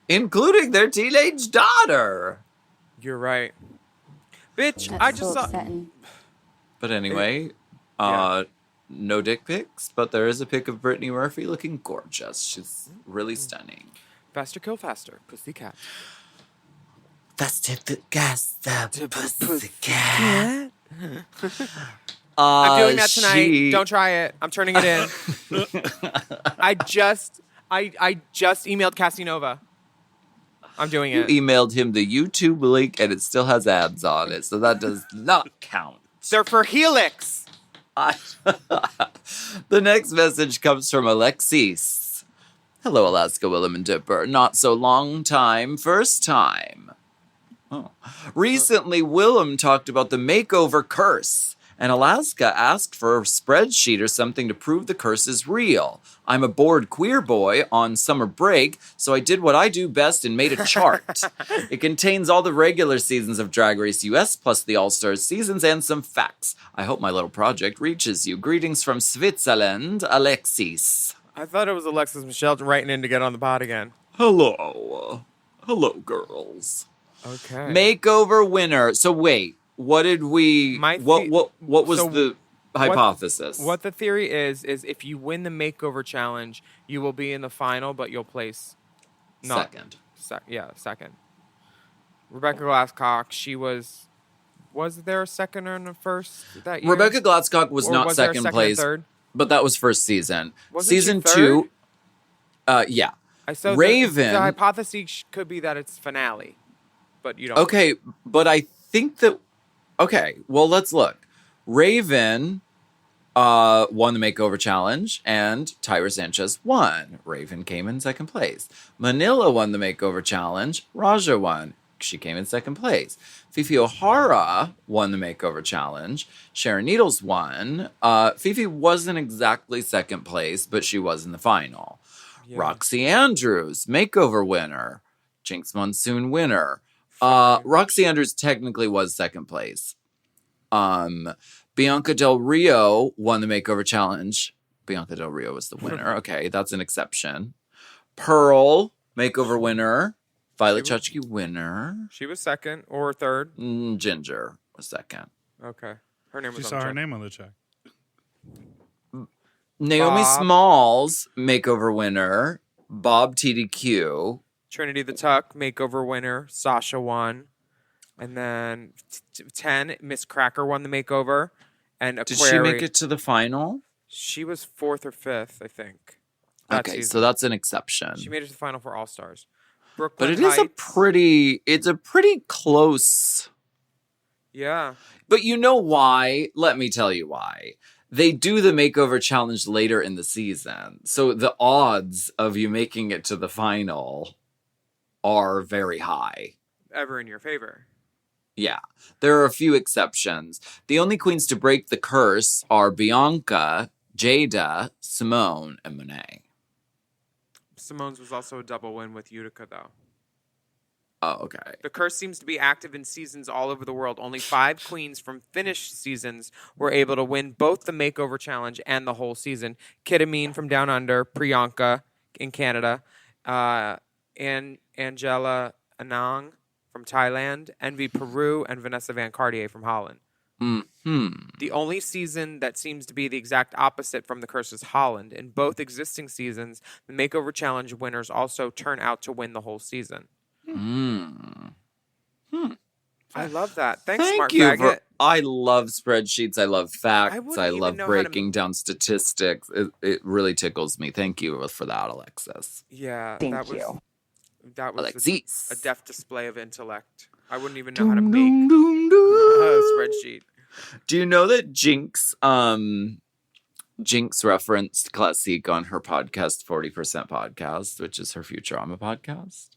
including their teenage daughter. You're right. Bitch, That's I just so saw... upsetting. But anyway, no dick pics, but there is a pic of Brittany Murphy looking gorgeous. She's really stunning. Faster, kill faster. Pussycat. Faster, faster, pussycat. I'm doing that tonight. Don't try it. I'm turning it in. I just emailed Casanova. I'm doing You it. emailed him the YouTube link and it still has ads on it, so that does not count. They're for Helix. The next message comes from Alexis. Hello, Alaska, Willam, and Dipper. Not so long time, first time. Oh. Recently, Willam talked about the makeover curse, and Alaska asked for a spreadsheet or something to prove the curse is real. I'm a bored queer boy on summer break, so I did what I do best and made a chart. It contains all the regular seasons of Drag Race US, plus the All-Stars seasons and some facts. I hope my little project reaches you. Greetings from Switzerland, Alexis. I thought it was Alexis Michelle writing in to get on the pod again. Hello. Hello, girls. Okay. Makeover winner. So wait, what did we... What was the hypothesis? What the theory is if you win the makeover challenge, you will be in the final, but you'll place... Second. Second. Rebecca Glasscock, she was... Was there a second or a first that year? Rebecca Glasscock was not was there a second second place. Or third? But that was first season. Wasn't Season she 2, yeah. So Raven. The hypothesis could be that it's finale, but you don't. Okay, but I think that. Okay, well, let's look. Raven won the makeover challenge, and Tyra Sanchez won. Raven came in second place. Manila won the makeover challenge. Raja won. She came in second place. Fifi O'Hara won the makeover challenge. Sharon Needles won. Fifi wasn't exactly second place, but she was in the final. Yeah. Roxy Andrews, makeover winner. Jinx Monsoon winner. Roxy Andrews technically was second place. Bianca Del Rio won the makeover challenge. Bianca Del Rio was the winner. Okay, that's an exception. Pearl, makeover winner. Violet Chachki winner. She was second or third. Ginger was second. Okay. Her name was She on saw the her check. name on the check. Naomi Bob. Smalls, makeover winner. Bob TDQ. Trinity the Tuck, makeover winner. Sasha won. And then 10, Miss Cracker won the makeover. And Did Aquari, she make it to the final? She was 4th or 5th, I think. Okay, so that's an exception. She made it to the final for All Stars. But it is it's a pretty close. Yeah. But you know why? Let me tell you why. They do the makeover challenge later in the season. So the odds of you making it to the final are very high. Ever in your favor. Yeah. There are a few exceptions. The only queens to break the curse are Bianca, Jada, Simone, and Monet. Simone's was also a double win with Utica, though. Oh, okay. The curse seems to be active in seasons all over the world. Only 5 queens from finished seasons were able to win both the makeover challenge and the whole season. Kennedie from Down Under, Priyanka in Canada, and Angela Anang from Thailand, Envy Peru, and Vanessa Van Cartier from Holland. Mm-hmm. The only season that seems to be the exact opposite from the curse is Holland. In both existing seasons, the makeover challenge winners also turn out to win the whole season. I love that. Thanks, Thank Smart you. Faggot. I love spreadsheets. I love facts. wouldn't I even love know breaking down statistics. It really tickles me. Thank you for that, Alexis. Yeah, Thank that was you. a deft display of intellect. I wouldn't even know how to make a spreadsheet. Do you know that Jinx referenced Classique on her podcast, 40% Podcast, which is her Futurama podcast?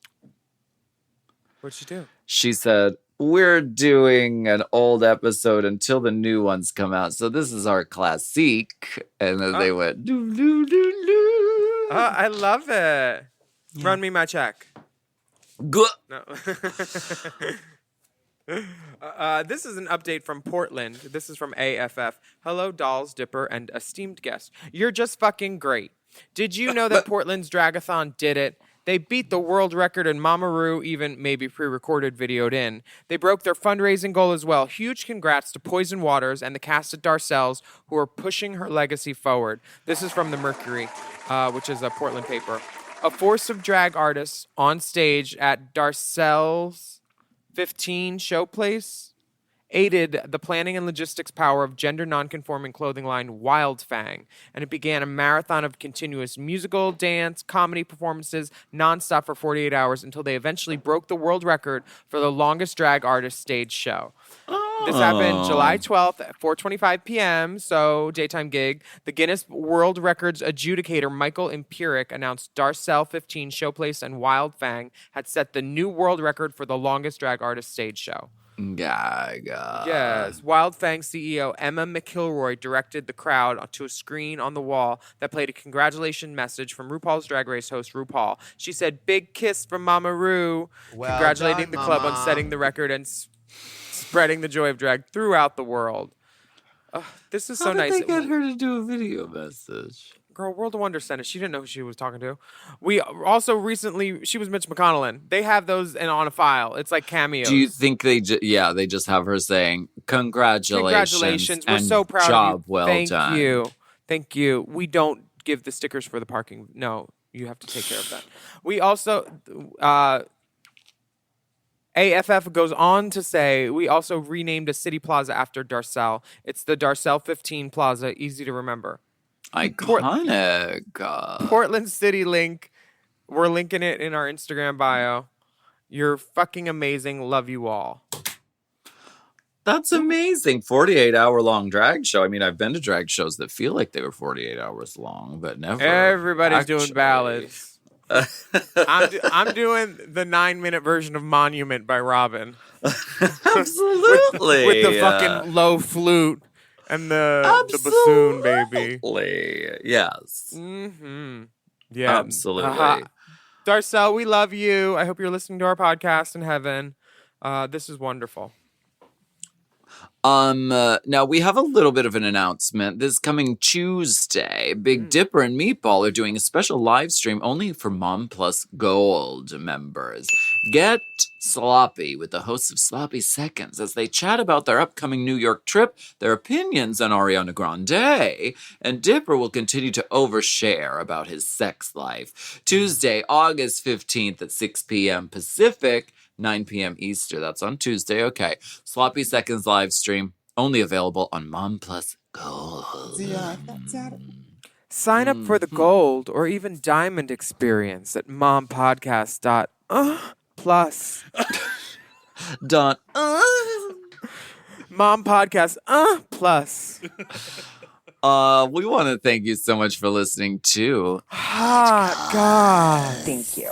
What'd she do? She said, we're doing an old episode until the new ones come out. So this is our Classique. And then they went, doo, doo, doo, doo. I love it. Yeah. Run me my check. Good. No. This is an update from Portland. This is from AFF. Hello, Dolls, Dipper, and esteemed guest. You're just fucking great. Did you know that Portland's Dragathon did it? They beat the world record, and Mamaru even maybe pre-recorded videoed in. They broke their fundraising goal as well. Huge congrats to Poison Waters and the cast at Darcel's who are pushing her legacy forward. This is from the Mercury, which is a Portland paper. A force of drag artists on stage at Darcel's 15 showplace aided the planning and logistics power of gender nonconforming clothing line Wildfang, and it began a marathon of continuous musical, dance, comedy performances nonstop for 48 hours until they eventually broke the world record for the longest drag artist stage show. This happened July 12th at 4:25 p.m., so daytime gig. The Guinness World Records adjudicator Michael Empiric announced Darcel 15 Showplace and Wild Fang had set the new world record for the longest drag artist stage show. Gaga. Yes. Wild Fang CEO Emma McIlroy directed the crowd to a screen on the wall that played a congratulation message from RuPaul's Drag Race host RuPaul. She said, "Big kiss from Mama Ru," congratulating the club on setting the record and spreading the joy of drag throughout the world. This is so nice. How did they get her to do a video message? Girl, World of Wonder sent it. She didn't know who she was talking to. We also recently, she was Mitch McConnell. They have those on a file. It's like cameos. Do you think they just have her saying, congratulations We're and so proud job of you. well Thank done. Thank you. We don't give the stickers for the parking. No, you have to take care of that. We also, AFF goes on to say, we also renamed a city plaza after Darcel. It's the Darcel 15 Plaza, easy to remember. Iconic. Portland City link. We're linking it in our Instagram bio. You're fucking amazing. Love you all. That's amazing. 48-hour long drag show. I mean, I've been to drag shows that feel like they were 48 hours long, but never. Everybody's doing ballads. I'm doing the 9-minute version of Monument by Robin. Absolutely. with the fucking low flute. And the bassoon, baby. Yes. Mm-hmm. Yeah. Absolutely. Darcel, we love you. I hope you're listening to our podcast in heaven. This is wonderful. Now we have a little bit of an announcement. This coming Tuesday, Big Dipper and Meatball are doing a special live stream only for Mom Plus Gold members. Get sloppy with the hosts of Sloppy Seconds as they chat about their upcoming New York trip, their opinions on Ariana Grande, and Dipper will continue to overshare about his sex life. Tuesday, August 15th at 6 p.m. Pacific, 9 p.m. Easter. That's on Tuesday. Okay. Sloppy Seconds live stream, only available on Mom Plus Gold. Sign up for the gold or even diamond experience at mompodcast.plus. Mom Podcast Plus. We want to thank you so much for listening to Hot God. Thank you.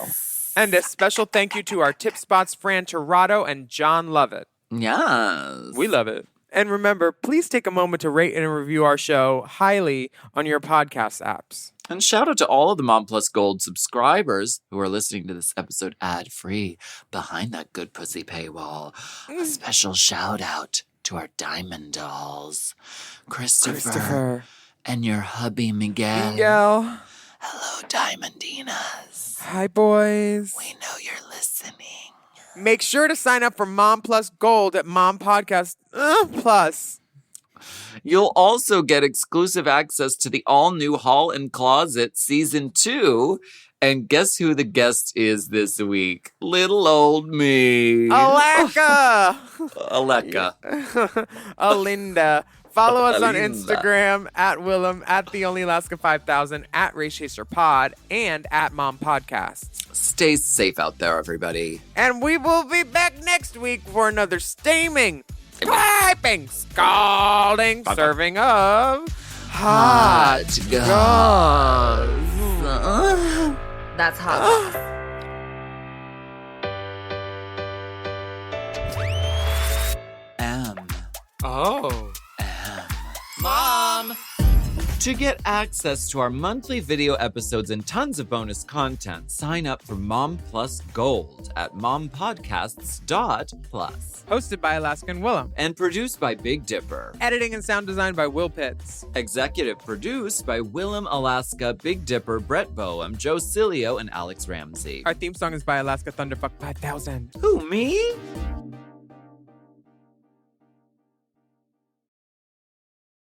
And a special thank you to our tip spots, Fran Tirado and Jon Lovett. Yes. We love it. And remember, please take a moment to rate and review our show highly on your podcast apps. And shout out to all of the Mom Plus Gold subscribers who are listening to this episode ad-free behind that good pussy paywall. A special shout out to our diamond dolls, Christopher. And your hubby, Miguel. Hello, Diamondinas. Hi, boys. We know you're listening. Make sure to sign up for Mom Plus Gold at Mom Podcast Plus. You'll also get exclusive access to the all-new Hall and Closet Season 2. And guess who the guest is this week? Little old me. Alaka. Alinda. Follow us on Instagram at Willam, at The Only Alaska 5000, at Race Chaser Pod, and at Mom Podcasts. Stay safe out there, everybody. And we will be back next week for another steaming, piping, scalding serving of hot goss. That's hot. Mom! To get access to our monthly video episodes and tons of bonus content, sign up for Mom Plus Gold at mompodcasts.plus. Hosted by Alaska and Willam. And produced by Big Dipper. Editing and sound design by Will Pitts. Executive produced by Willam, Alaska, Big Dipper, Brett Boehm, Joe Cilio, and Alex Ramsey. Our theme song is by Alaska Thunderfuck 5000. Who, me?